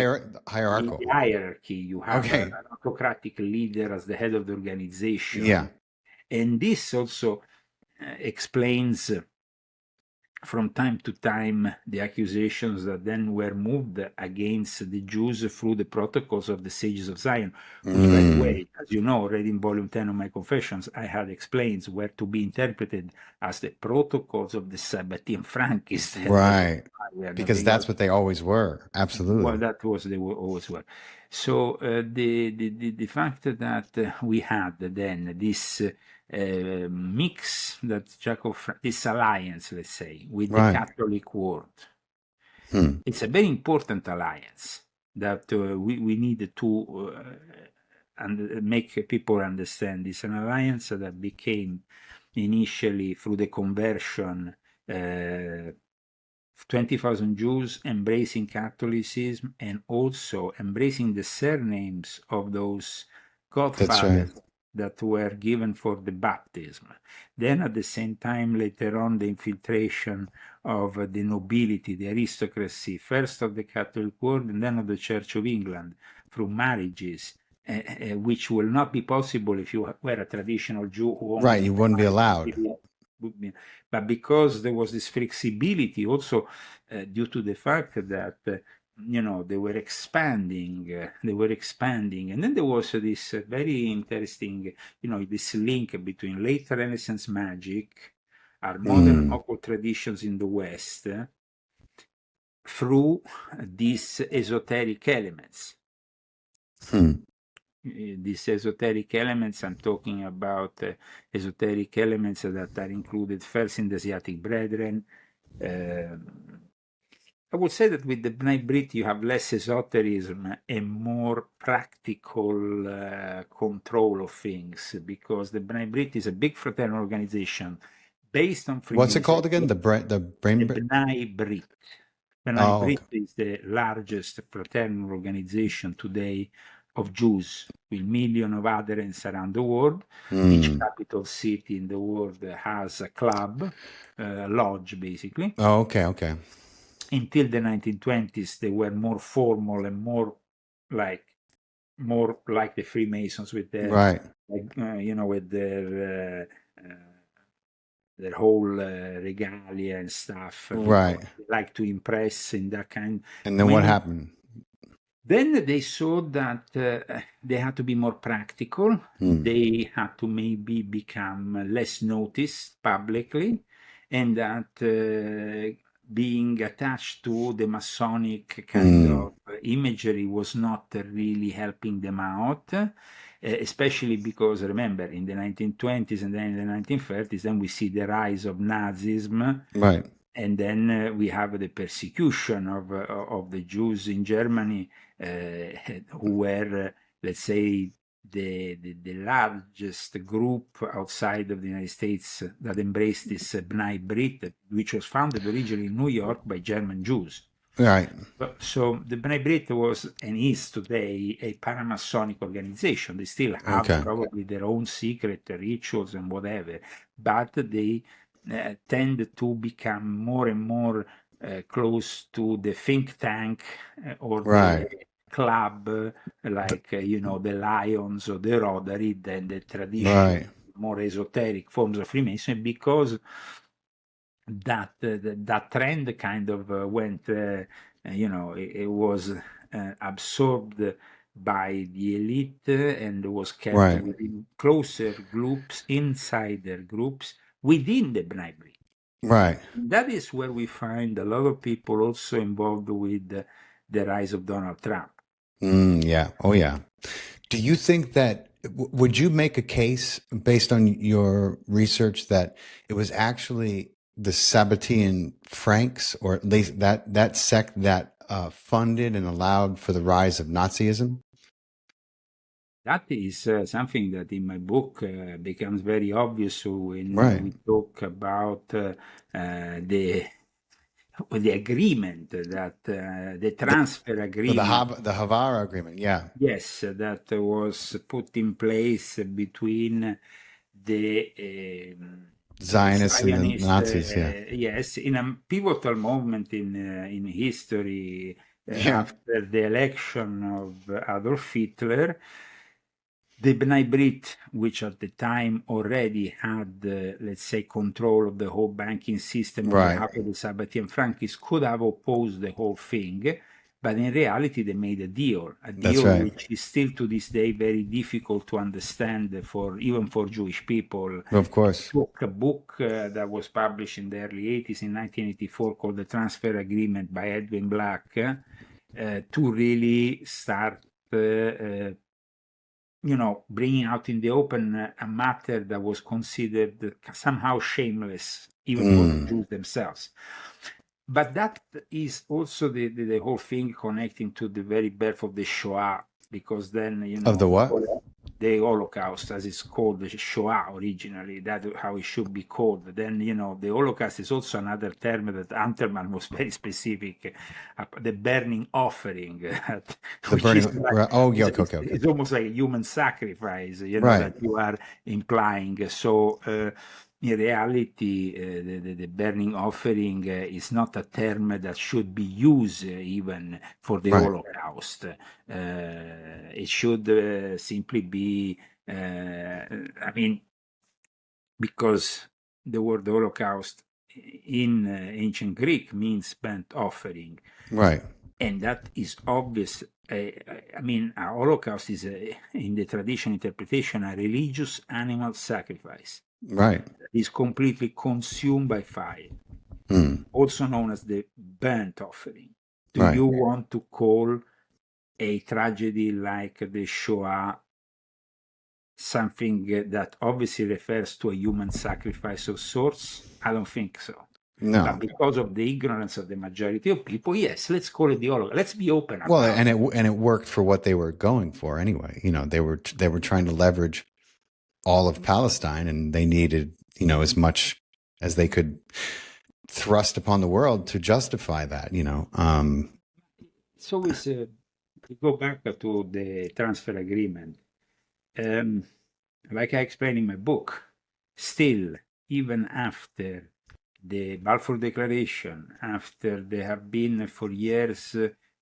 hierarchical. in the hierarchy, you have an autocratic leader as the head of the organization. Yeah. And this also explains from time to time the accusations that then were moved against the Jews through the protocols of the Sages of Zion, which, by the way, as you know, already in volume 10 of my Confessions, I had explained were to be interpreted as the protocols of the Sabbatean Frankists. Right. Because that's what they always were. Absolutely. Well, that was they were always were. So the fact that we had then this mix, that this alliance, let's say, with the Catholic world, it's a very important alliance that we need to make people understand. It's an alliance that became initially through the conversion 20,000 Jews embracing Catholicism and also embracing the surnames of those godfathers that were given for the baptism. Then at the same time, later on, the infiltration of the nobility, the aristocracy, first of the Catholic world and then of the Church of England, through marriages, which will not be possible if you were a traditional Jew who only you wouldn't be allowed. But because there was this flexibility also due to the fact that they were expanding, and then there was this very interesting, this link between late Renaissance magic, our modern occult traditions in the West, through these esoteric elements. These esoteric elements, I'm talking about esoteric elements that are included first in the Asiatic Brethren. I would say that with the B'nai Brit you have less esotericism and more practical control of things, because the B'nai Brit is a big fraternal organization based on Freemasonry. What's it called again? The brain. B'nai Brit. B'nai Brit is the largest fraternal organization today of Jews, with millions of adherents around the world. Each capital city in the world has a club, lodge, basically. Oh, okay. Until the 1920s, they were more formal and more like the Freemasons with their, with their whole regalia and stuff. Right. They like to impress in that kind. And then what happened? Then they saw that they had to be more practical. They had to maybe become less noticed publicly, and that being attached to the Masonic kind of imagery was not really helping them out, especially because, remember, in the 1920s and then in the 1930s, then we see the rise of Nazism. Right. And then we have the persecution of the Jews in Germany, who were, let's say, the largest group outside of the United States that embraced this B'nai Brit, which was founded originally in New York by German Jews. Right. So the B'nai Brit was and is today a paramasonic organization. They still have probably their own secret rituals and whatever, but they tend to become more and more close to the think tank or the club, like the Lions or the Rotary, than the traditional, more esoteric forms of Freemasonry, because that trend kind of went, it was absorbed by the elite and was kept within closer groups, insider groups within the B'nai Brit. Right. That is where we find a lot of people also involved with the rise of Donald Trump. Yeah. Oh, yeah. Do you think that, would you make a case based on your research that it was actually the Sabbatean Franks, or at least that sect that funded and allowed for the rise of Nazism? That is something that in my book becomes very obvious when we talk about the agreement, that the transfer agreement, the Havara agreement, yes, that was put in place between the Zionists and the Nazis, yes, in a pivotal moment in history, after the election of Adolf Hitler. The B'nai Brit, which at the time already had, let's say, control of the whole banking system on behalf of the Sabbatean Frankists, could have opposed the whole thing, but in reality they made a deal which is still to this day very difficult to understand even for Jewish people. Of course. A book that was published in the early 80s, in 1984, called The Transfer Agreement by Edwin Black, to really start bringing out in the open a matter that was considered somehow shameless, even for the Jews themselves. But that is also the whole thing connecting to the very birth of the Shoah, because then, of the what? The Holocaust, as it's called, the Shoah originally, that's how it should be called. Then, the Holocaust is also another term that Unterman was very specific, the burning offering. Okay. It's almost like a human sacrifice, that you are implying. So, in reality, the burning offering is not a term that should be used even for the Holocaust. It should simply be, because the word Holocaust in ancient Greek means burnt offering. Right. And that is obvious. I mean, a Holocaust is, in the traditional interpretation, a religious animal sacrifice. Right. That is completely consumed by fire, also known as the burnt offering. Do Right. you want to call a tragedy like the Shoah something that obviously refers to a human sacrifice of sorts? I don't think so. No. But because of the ignorance of the majority of people, yes, let's call it the Holocaust. Let's be open about Well, it. and it worked for what they were going for anyway. You know, they were trying to leverage all of Palestine, and they needed, you know, as much as they could thrust upon the world to justify that. You know, It's always we go back to the transfer agreement. Like I explained in my book, still, even after the Balfour Declaration, after they have been for years,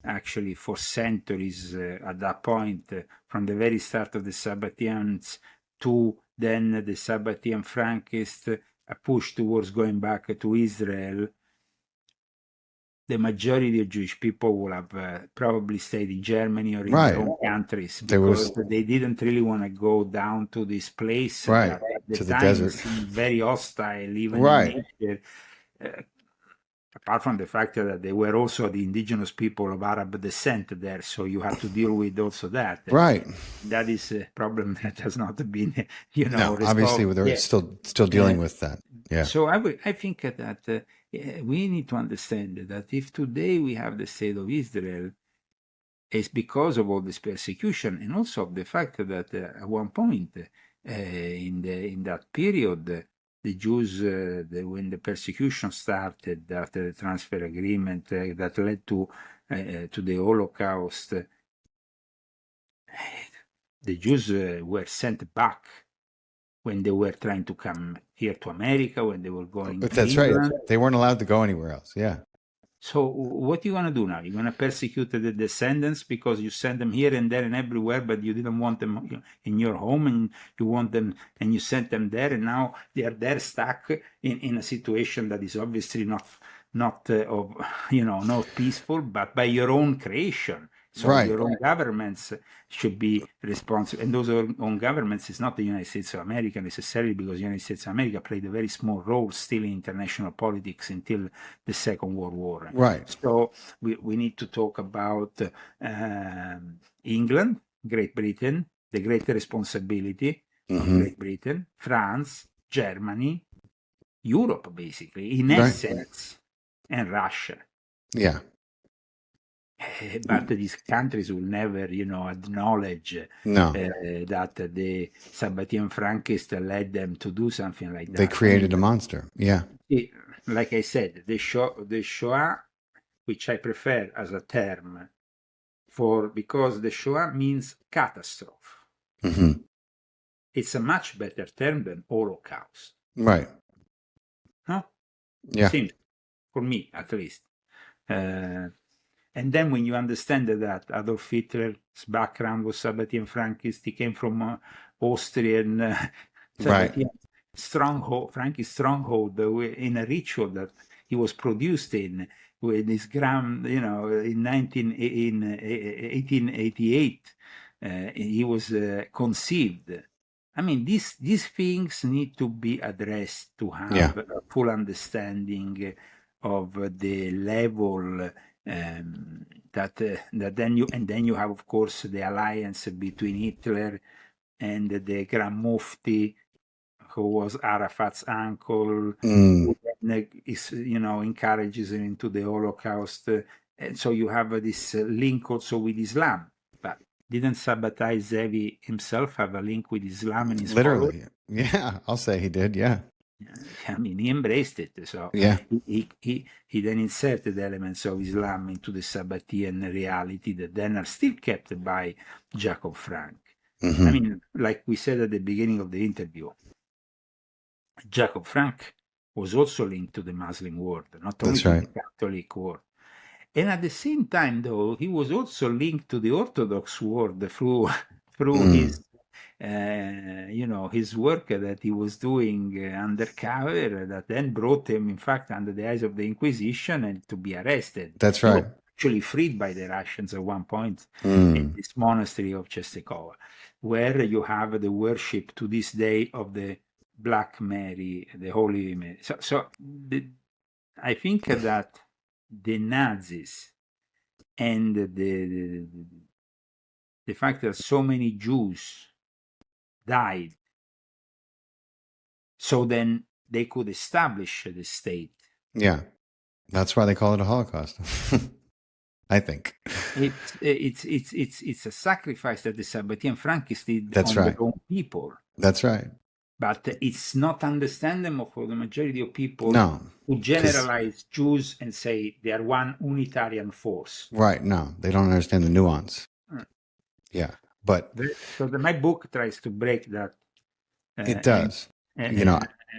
actually for centuries at that point, from the very start of the Sabbateans to then the Sabbatean Frankists, a push towards going back to Israel, the majority of Jewish people will have probably stayed in Germany or in their own countries, because they didn't really want to go down to this place that at the time seemed very hostile, even in nature. Apart from the fact that they were also the indigenous people of Arab descent there, so you have to deal with also that. Right. That is a problem that has not been, you know. No, obviously they're still dealing with that. Yeah. So I think that we need to understand that if today we have the state of Israel, it's because of all this persecution, and also of the fact that at one point in that period, the Jews, when the persecution started after the transfer agreement that led to the Holocaust, the Jews were sent back when they were trying to come here to America, when they were going to England. Right. They weren't allowed to go anywhere else. Yeah. So what are you going to do now? You're going to persecute the descendants because you send them here and there and everywhere, but you didn't want them in your home, and you want them, and you sent them there, and now they are there stuck in a situation that is obviously not peaceful, but by your own creation. So your own governments should be responsible. And those own governments is not the United States of America necessarily, because the United States of America played a very small role still in international politics until the Second World War. Right. So we need to talk about England, Great Britain, the great responsibility of Great Britain, France, Germany, Europe, basically, in essence, and Russia. Yeah. But these countries will never, acknowledge that the Sabbatean Frankists led them to do something like that. They created a monster. Yeah. Like I said, the Shoah, which I prefer as a term because the Shoah means catastrophe. Mm-hmm. It's a much better term than Holocaust. Right. No? Yeah. Seems, for me, at least. And then when you understand that Adolf Hitler's background was Sabbatean Frankist, he came from Austrian Sabbatean stronghold, Frankist stronghold, in a ritual that he was produced in with this gram, in 1888, he was conceived. I mean, these things need to be addressed to have a full understanding of the level. That then you have, of course, the alliance between Hitler and the Grand Mufti, who was Arafat's uncle, who then encourages him into the Holocaust, and so you have this link also with Islam. But didn't Sabbatai Zevi himself have a link with Islam in his literally followers? Yeah, I'll say he did. Yeah. I mean, he embraced it. So he then inserted elements of Islam into the Sabbatean reality that then are still kept by Jacob Frank. Mm-hmm. I mean, like we said at the beginning of the interview, Jacob Frank was also linked to the Muslim world, not only to the Catholic world. And at the same time, though, he was also linked to the Orthodox world through his his work that he was doing undercover, that then brought him, in fact, under the eyes of the Inquisition and to be arrested. That's right. actually freed by the Russians at one point in this monastery of Czestochowa, where you have the worship to this day of the Black Mary, the Holy Mary. I think that the Nazis and the fact that so many Jews died, so then they could establish the state. Yeah, that's why they call it a Holocaust. I think it's a sacrifice that the Sabbatean Frankists did That's on right. their own people. That's right. But it's not understandable for the majority of people No, who generalize Jews and say they are one unitarian force. Right. No, they don't understand the nuance. Yeah, but So my book tries to break that. it does. And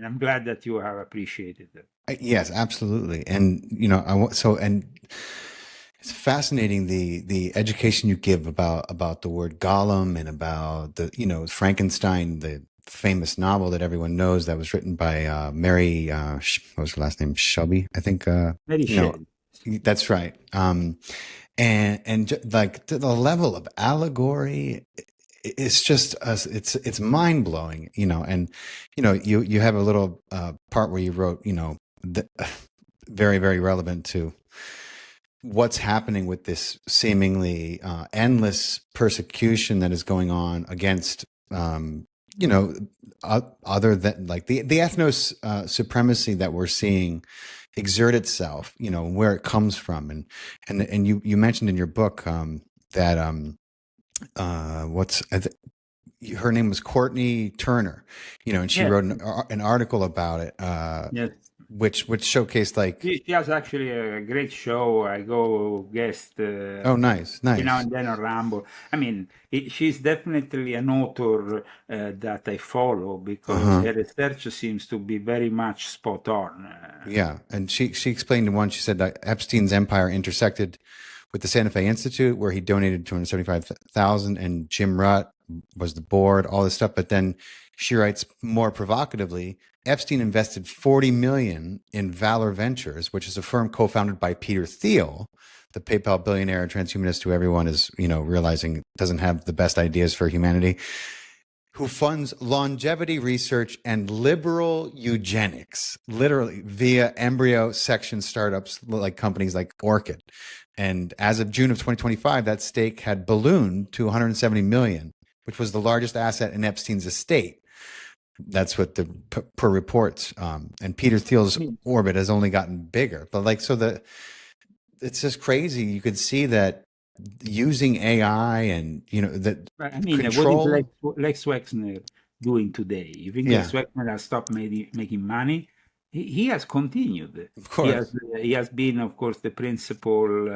I'm glad that you have appreciated it. Yes, absolutely. And it's fascinating the education you give about the word golem and about the Frankenstein, the famous novel that everyone knows that was written by Mary what was her last name, Shelby, I think. Mary Shelley. That's right. Like the level of allegory, it's just it's mind blowing, and you have a little part where you wrote, very, very relevant to what's happening with this seemingly endless persecution that is going on against, other than like the ethnos supremacy that we're seeing exert itself, where it comes from. And you mentioned in your book that her name was Courtney Turner, and she wrote an article about it. Yes. Which showcased like she has actually a great show. I go guest. Oh, nice. Now and then on Rambo. I mean, she's definitely an author that I follow because her research seems to be very much spot on. Yeah, and she explained in one. She said that Epstein's empire intersected with the Santa Fe Institute, where he donated $275,000, and Jim Rutt was the board, all this stuff. But then she writes more provocatively, Epstein invested $40 million in Valor Ventures, which is a firm co-founded by Peter Thiel, the PayPal billionaire transhumanist who everyone is, realizing doesn't have the best ideas for humanity, who funds longevity research and liberal eugenics, literally via embryo section startups like companies like Orchid. And as of June of 2025, that stake had ballooned to $170 million, which was the largest asset in Epstein's estate. That's what per reports. And Peter Thiel's orbit has only gotten bigger. But it's just crazy. You could see that using AI and that control. What is Lex Wexner doing today? You think Lex Wexner has stopped making money? He has continued. Of course. He has been, of course, the principal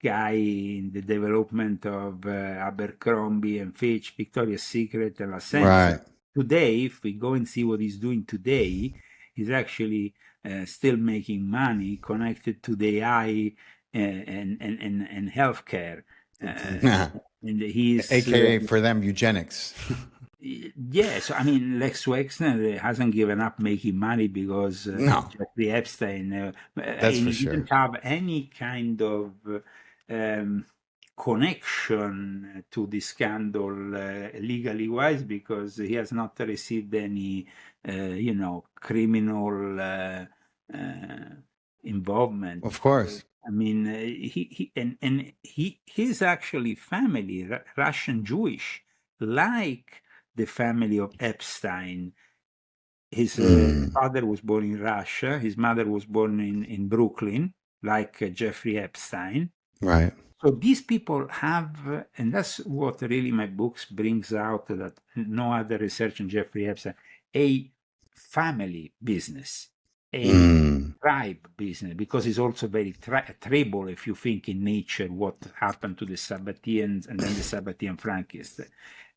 guy in the development of Abercrombie and Fitch, Victoria's Secret, and La Senza. Right. Today, if we go and see what he's doing today, he's actually still making money connected to the AI and healthcare. And he's AKA for them eugenics. Yes, I mean Lex Wexner hasn't given up making money because Jeffrey Epstein. That's for sure. Didn't have any kind of connection to this scandal legally wise, because he has not received any criminal involvement. Of course. I mean, his actually family, Russian Jewish, like the family of Epstein. His father was born in Russia. His mother was born in Brooklyn, like Jeffrey Epstein. Right. So these people have, and that's what really my books brings out, that no other research on Jeffrey Epstein, a family business, a tribe business, because it's also very tribal if you think in nature what happened to the Sabbateans and then the Sabbatean Frankists.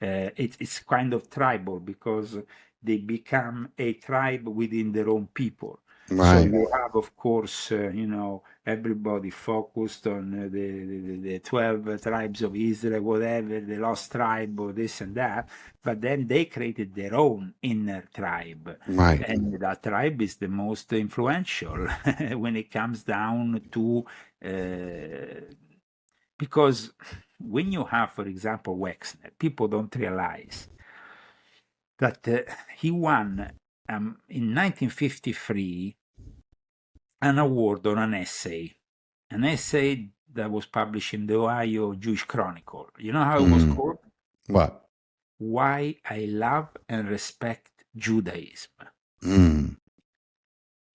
It's kind of tribal because they become a tribe within their own people. So Right. you have, of course, everybody focused on the 12 tribes of Israel, whatever, the lost tribe or this and that. But then they created their own inner tribe. Right. And that tribe is the most influential when it comes down to, because when you have, for example, Wexner, people don't realize that he won in 1953 an award on an essay that was published in the Ohio Jewish Chronicle. You know how it was called? What? Why I Love and Respect Judaism.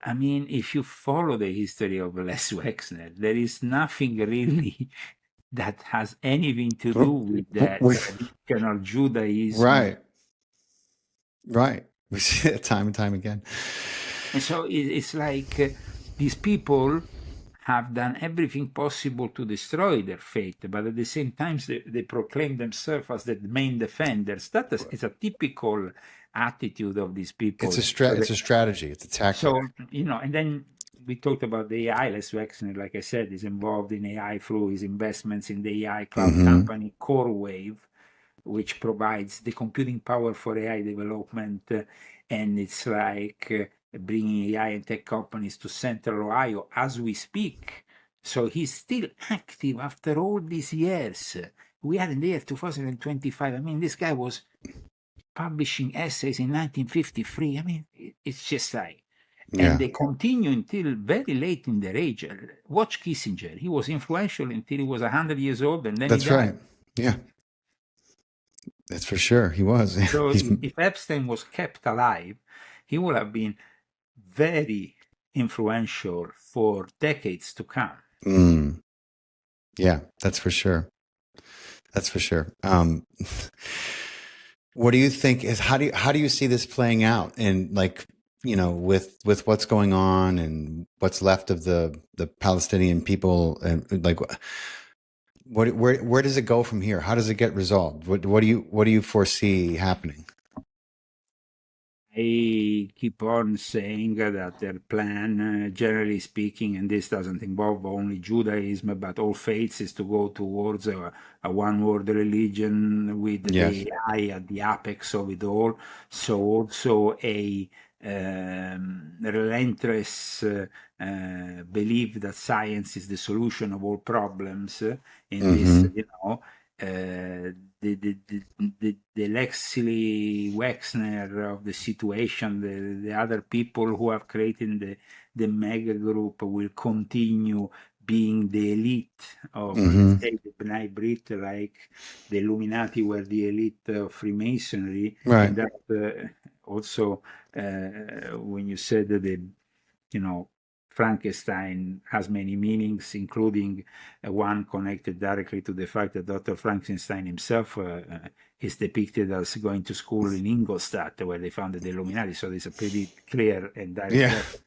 I mean, if you follow the history of Les Wexner, there is nothing really that has anything to do with that traditional Judaism. Right. Right. We see it time and time again. And so it's like these people have done everything possible to destroy their faith, but at the same time, they proclaim themselves as the main defenders. That is a typical attitude of these people. It's a strategy. It's a tactic. So, and then we talked about the AI. Les Wexner, like I said, is involved in AI through his investments in the AI cloud company CoreWave, which provides the computing power for AI development. And it's like bringing AI and tech companies to Central Ohio as we speak. So he's still active after all these years. We are in the year 2025. I mean, this guy was publishing essays in 1953. I mean, it's just like, and they continue until very late in their age. Watch Kissinger. He was influential until he was 100 years old, and then That's he died. right. Yeah. That's for sure. He was. So if Epstein was kept alive, he would have been very influential for decades to come. Yeah, that's for sure. That's for sure. What do you think is how do you see this playing out in, like, with what's going on and what's left of the Palestinian people, and like where does it go from here? How does it get resolved? What do you foresee happening? I keep on saying that their plan, generally speaking, and this doesn't involve only Judaism, but all faiths, is to go towards a one-world religion with the AI at the apex of it all. So also a relentless belief that science is the solution of all problems in this, the Lexley Wexner of the situation, the other people who have created the mega group will continue being the elite of the B'nai Brit, like the Illuminati were the elite of Freemasonry. Right. And that also, when you said that Frankenstein has many meanings, including one connected directly to the fact that Dr. Frankenstein himself is depicted as going to school in Ingolstadt, where they founded the Illuminati. So there's a pretty clear and direct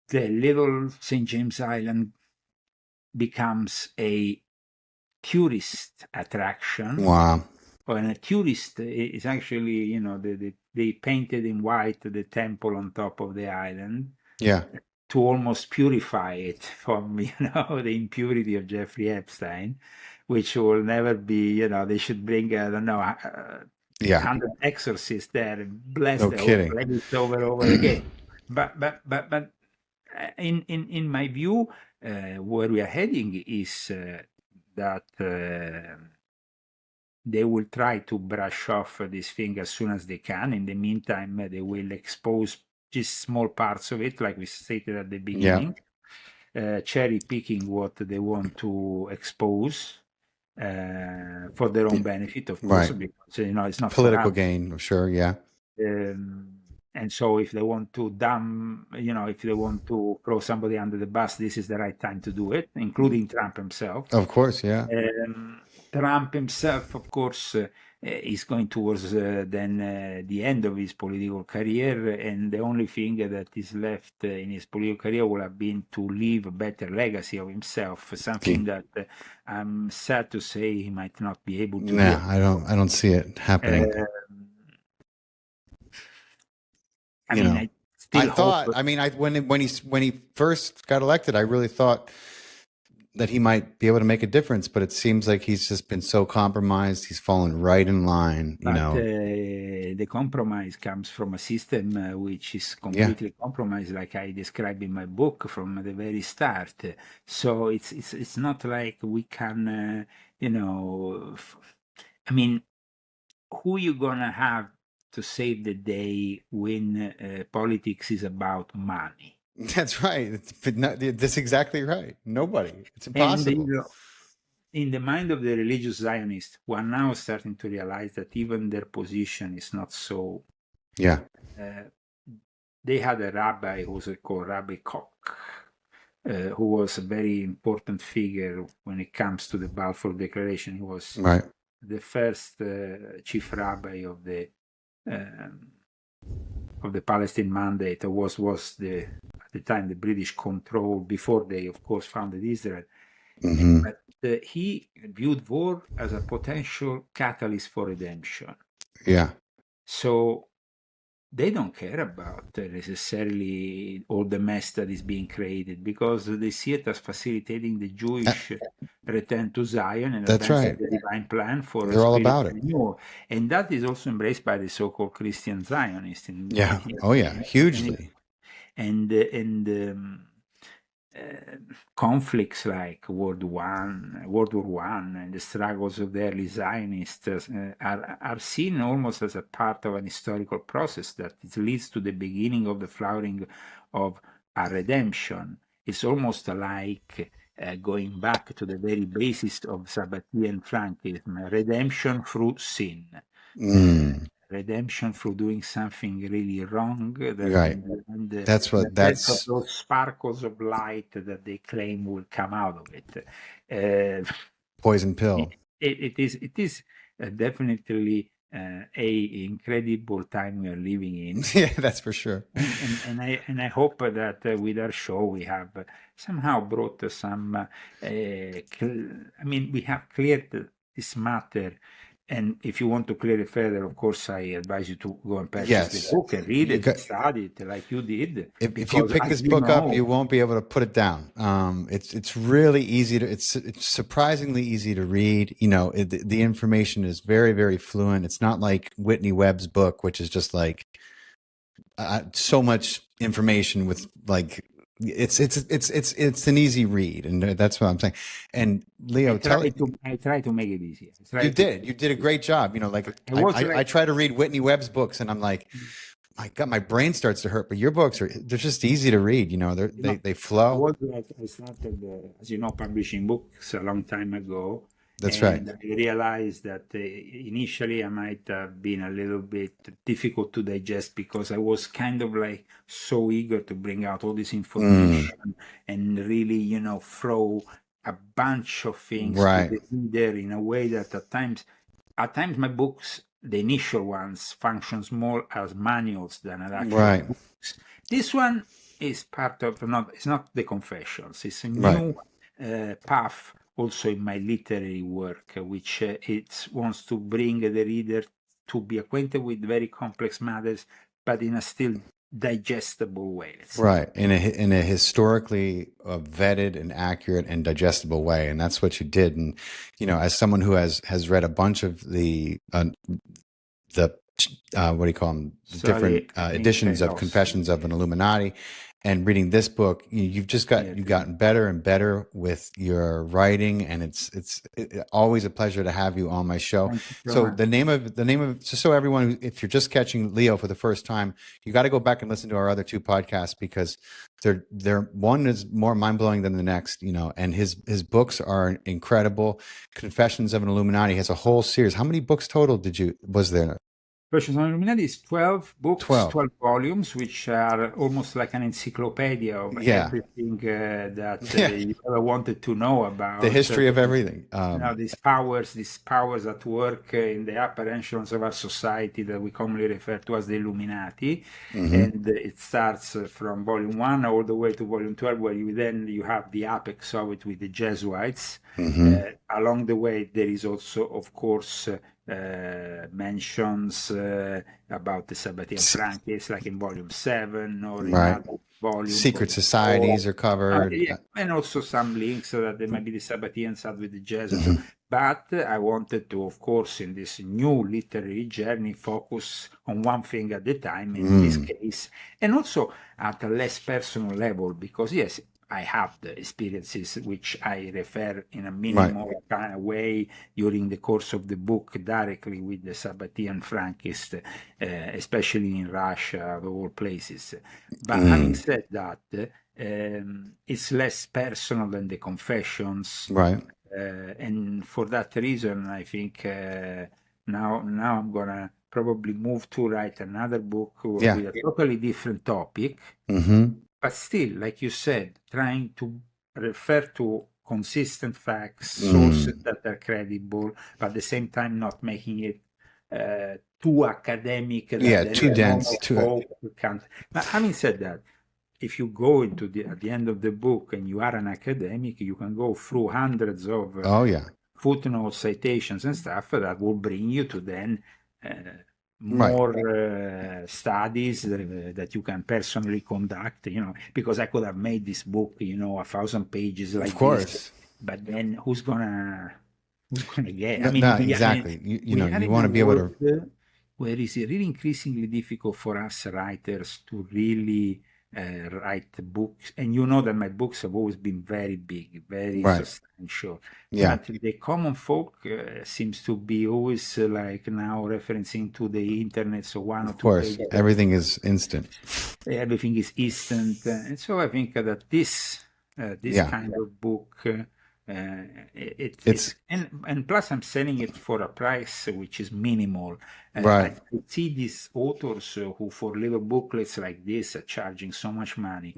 the little St. James Island becomes a tourist attraction. Wow. And a tourist is actually, they painted in white the temple on top of the island. Yeah. To almost purify it from, the impurity of Jeffrey Epstein, which will never be, they should bring, I don't know, 100 exorcists there and bless the whole place over again. But in my view, where we are heading is that they will try to brush off this thing as soon as they can. In the meantime, they will expose just small parts of it, like we stated at the beginning, cherry picking what they want to expose for their own benefit, of course, because it's not political gain, I'm sure. And so if they want to if they want to throw somebody under the bus, this is the right time to do it, including Trump himself. Of course, yeah. Trump himself, of course, is going towards then the end of his political career, and the only thing that is left in his political career will have been to leave a better legacy of himself, something that I'm sad to say he might not be able to do. I don't see it happening. I still hope. I mean, when he first got elected, I really thought that he might be able to make a difference, but it seems like he's just been so compromised. He's fallen right in line, you But know. the compromise comes from a system which is completely compromised, like I describe in my book from the very start. So it's not like we can, I mean, who you gonna have to save the day when politics is about money? That's right. That's exactly right. Nobody. It's And impossible. in the mind of the religious Zionists, who are now starting to realize that even their position is not so. Yeah. They had a rabbi who was called Rabbi Koch, who was a very important figure when it comes to the Balfour Declaration. He was the first chief rabbi of the Palestine Mandate. Was at the time the British control, before they of course founded Israel. But he viewed war as a potential catalyst for redemption. Yeah. So they don't care about necessarily all the mess that is being created, because they see it as facilitating the Jewish return to Zion and advancing the divine plan for They're all about it. renewal. And that is also embraced by the so-called Christian Zionists. Hugely. And conflicts like World War I, and the struggles of the early Zionists are seen almost as a part of an historical process that leads to the beginning of the flowering of a redemption. It's almost like going back to the very basis of Sabbatean Frankism, redemption through sin. Redemption through doing something really wrong. And that's those sparkles of light that they claim will come out of it. Poison pill. It is definitely a incredible time we are living in. Yeah, that's for sure. And I hope that with our show we have somehow brought some. We have cleared this matter. And if you want to clear it further, of course, I advise you to go and purchase the book and read it and study it like you did. If you pick this book up, you won't be able to put it down. It's really easy to. It's surprisingly easy to read. You know, the information is very, very fluent. It's not like Whitney Webb's book, which is just like so much information with like. It's an easy read, and that's what I'm saying. And Leo, I try to make it easier. You did a great job. You know, like I try to read Whitney Webb's books, and I'm like, my God, my brain starts to hurt. But your books they're just easy to read. You know, they flow. I started, as you know, publishing books a long time ago. That's right. I realized that initially I might have been a little bit difficult to digest, because I was kind of like so eager to bring out all this information and really, throw a bunch of things to the reader in a way that at times my books, the initial ones, functions more as manuals than as actual books. This one is part of it's not the Confessions. It's a new path. Also in my literary work, which it wants to bring the reader to be acquainted with very complex matters, but in a still digestible way. Right, in a historically vetted and accurate and digestible way, and that's what you did. And as someone who has read a bunch of the what do you call them? Different editions of Confessions of an Illuminati. And reading this book, you've just gotten better and better with your writing, and it's always a pleasure to have you on my show. So the name of just so everyone, if you're just catching Leo for the first time, you got to go back and listen to our other two podcasts, because they're one is more mind blowing than the next, and his books are incredible. Confessions of an Illuminati has a whole series. How many books total was there? Confessions of an Illuminati is 12 books, 12 volumes, which are almost like an encyclopedia of everything that you ever wanted to know about. The history of everything. These powers at work in the upper echelons of our society that we commonly refer to as the Illuminati. And it starts from volume 1 all the way to volume 12, where you have the apex of it with the Jesuits. Along the way, there is also, of course, mentions about the Sabbatean Frankists, like in volume 7 or in Right. other volumes. Secret societies are covered. Yeah, and also some links that there might be the Sabbateans had with the Jesuits. Mhm. But I wanted to, of course, in this new literary journey, focus on one thing at a time, in this case, and also at a less personal level, because yes, I have the experiences which I refer in a minimal kind of way during the course of the book directly with the Sabbatean Frankists, especially in Russia, of all places. But having said that, it's less personal than the Confessions. Right. And for that reason, I think now I'm gonna probably move to write another book with a totally different topic, but still, like you said, trying to refer to consistent facts, sources that are credible, but at the same time not making it too academic. Too dense. But having said that, if you go into at the end of the book and you are an academic, you can go through hundreds of footnotes, citations, and stuff that will bring you to then more studies that you can personally conduct. Because I could have made this book, 1,000 pages like this, but then who's gonna get? I mean, exactly. You want to be able to. Where it's really increasingly difficult for us writers to really write books, and you know that my books have always been very big, very substantial. But the common folk seems to be always like now referencing to the internet, so one or two pages. Everything is instant. Everything is instant, and so I think that this kind of book. And plus I'm selling it for a price which is minimal. I see these authors who for little booklets like this are charging so much money.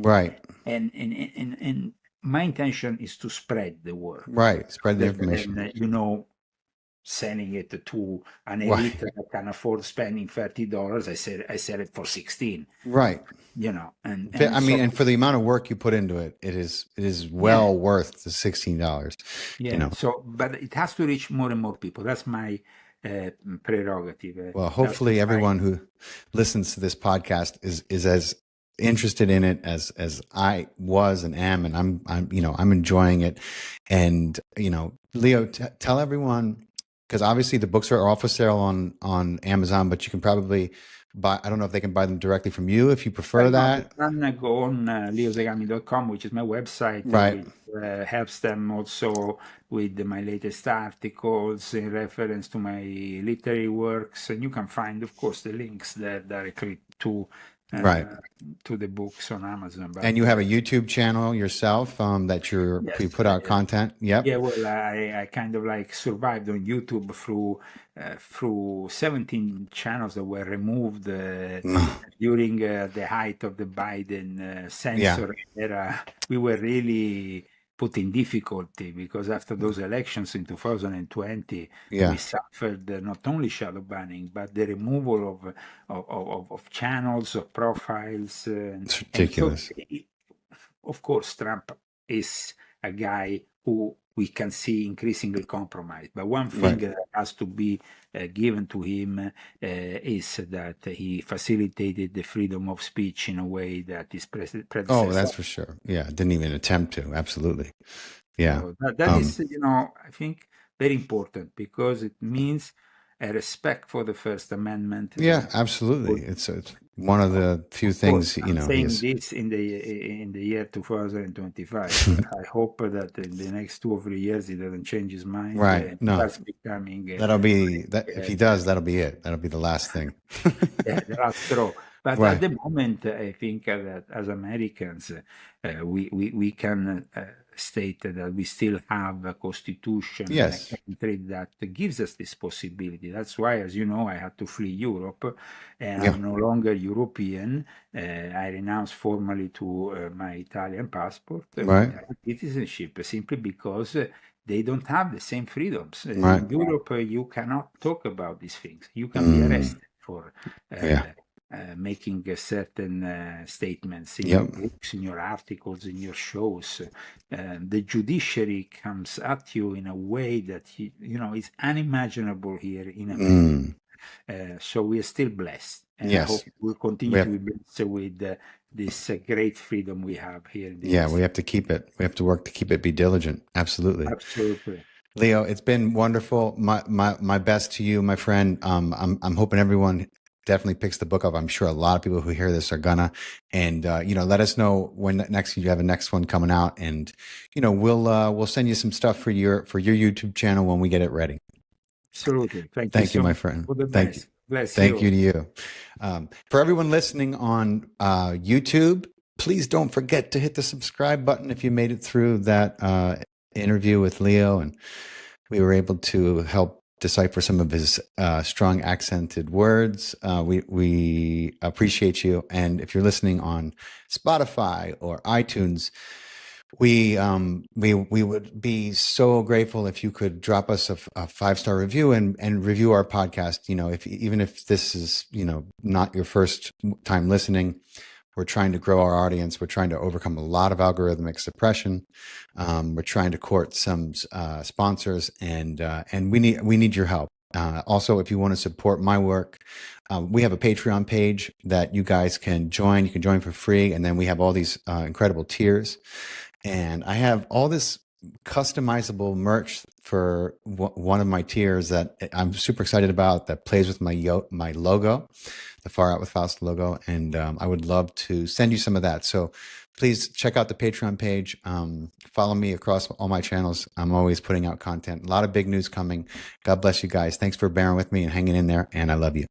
And my intention is to spread the word. Spread the information. And, selling it to an elite that can afford spending $30, I sell it for $16. And I mean, and for the amount of work you put into it, it is well worth the $16. So, but it has to reach more and more people. That's my prerogative. Well, hopefully everyone who listens to this podcast is as interested in it as I was and am, and I'm enjoying it. And Leo, tell everyone, because obviously the books are off for sale on Amazon, but you can probably buy. I don't know if they can buy them directly from you if you prefer that. You can go on leozagami.com, which is my website. Which helps them also with my latest articles in reference to my literary works, and you can find, of course, the links there directly to the books on Amazon. And you have a YouTube channel yourself that you put out content. Well, I kind of like survived on YouTube through 17 channels that were removed during the height of the Biden censorship era. We were really put in difficulty because after those elections in 2020, we suffered not only shadow banning, but the removal of channels, of profiles. It's ridiculous. And so, of course, Trump is a guy who we can see increasingly compromised. But one thing that has to be given to him is that he facilitated the freedom of speech in a way that his predecessor. Oh, that's for sure. Yeah, didn't even attempt to. Absolutely. Yeah. So that is, I think, very important because it means a respect for the First Amendment. Yeah, absolutely. It's one of the few things, I'm saying this in the year 2025. I hope that in the next 2 or 3 years he doesn't change his mind. No, that's becoming. That'll be that. If he does, that'll be it. That'll be the last thing. The last straw. But at the moment, I think that as Americans, we can state that we still have a constitution in a country that gives us this possibility. That's why, as you know, I had to flee Europe, and I'm no longer European. I renounced formally to my Italian passport, citizenship, simply because they don't have the same freedoms. In Europe, you cannot talk about these things. You can be arrested for making certain statements in your Yep. books, in your articles, in your shows. The judiciary comes at you in a way that is unimaginable here in America. So we are still blessed, and I hope Yes. we'll continue We to have, be blessed with this great freedom we have here in the yeah, United we States. have to keep it. We have to work to keep it, be diligent. Absolutely. Absolutely. Leo, it's been wonderful. My best to you, my friend. I'm hoping everyone definitely picks the book up. I'm sure a lot of people who hear this are gonna. And let us know when next you have a next one coming out, and we'll send you some stuff for your YouTube channel when we get it ready. Absolutely. Thank you Thank you, so my much. friend. For the Thank you. best. Bless Thank you you. to you. For everyone listening on YouTube, please don't forget to hit the subscribe button if you made it through that interview with Leo, and we were able to help decipher some of his strong accented words. We appreciate you. And if you're listening on Spotify or iTunes, we would be so grateful if you could drop us a 5-star review and review our podcast. Even if this is not your first time listening, we're trying to grow our audience. We're trying to overcome a lot of algorithmic suppression. We're trying to court some sponsors, and we need your help. Also, if you want to support my work, we have a Patreon page that you guys can join. You can join for free, and then we have all these incredible tiers. And I have all this customizable merch for one of my tiers that I'm super excited about, that plays with my logo, the Far Out with Faust logo. And I would love to send you some of that. So please check out the Patreon page. Follow me across all my channels. I'm always putting out content. A lot of big news coming. God bless you guys. Thanks for bearing with me and hanging in there. And I love you.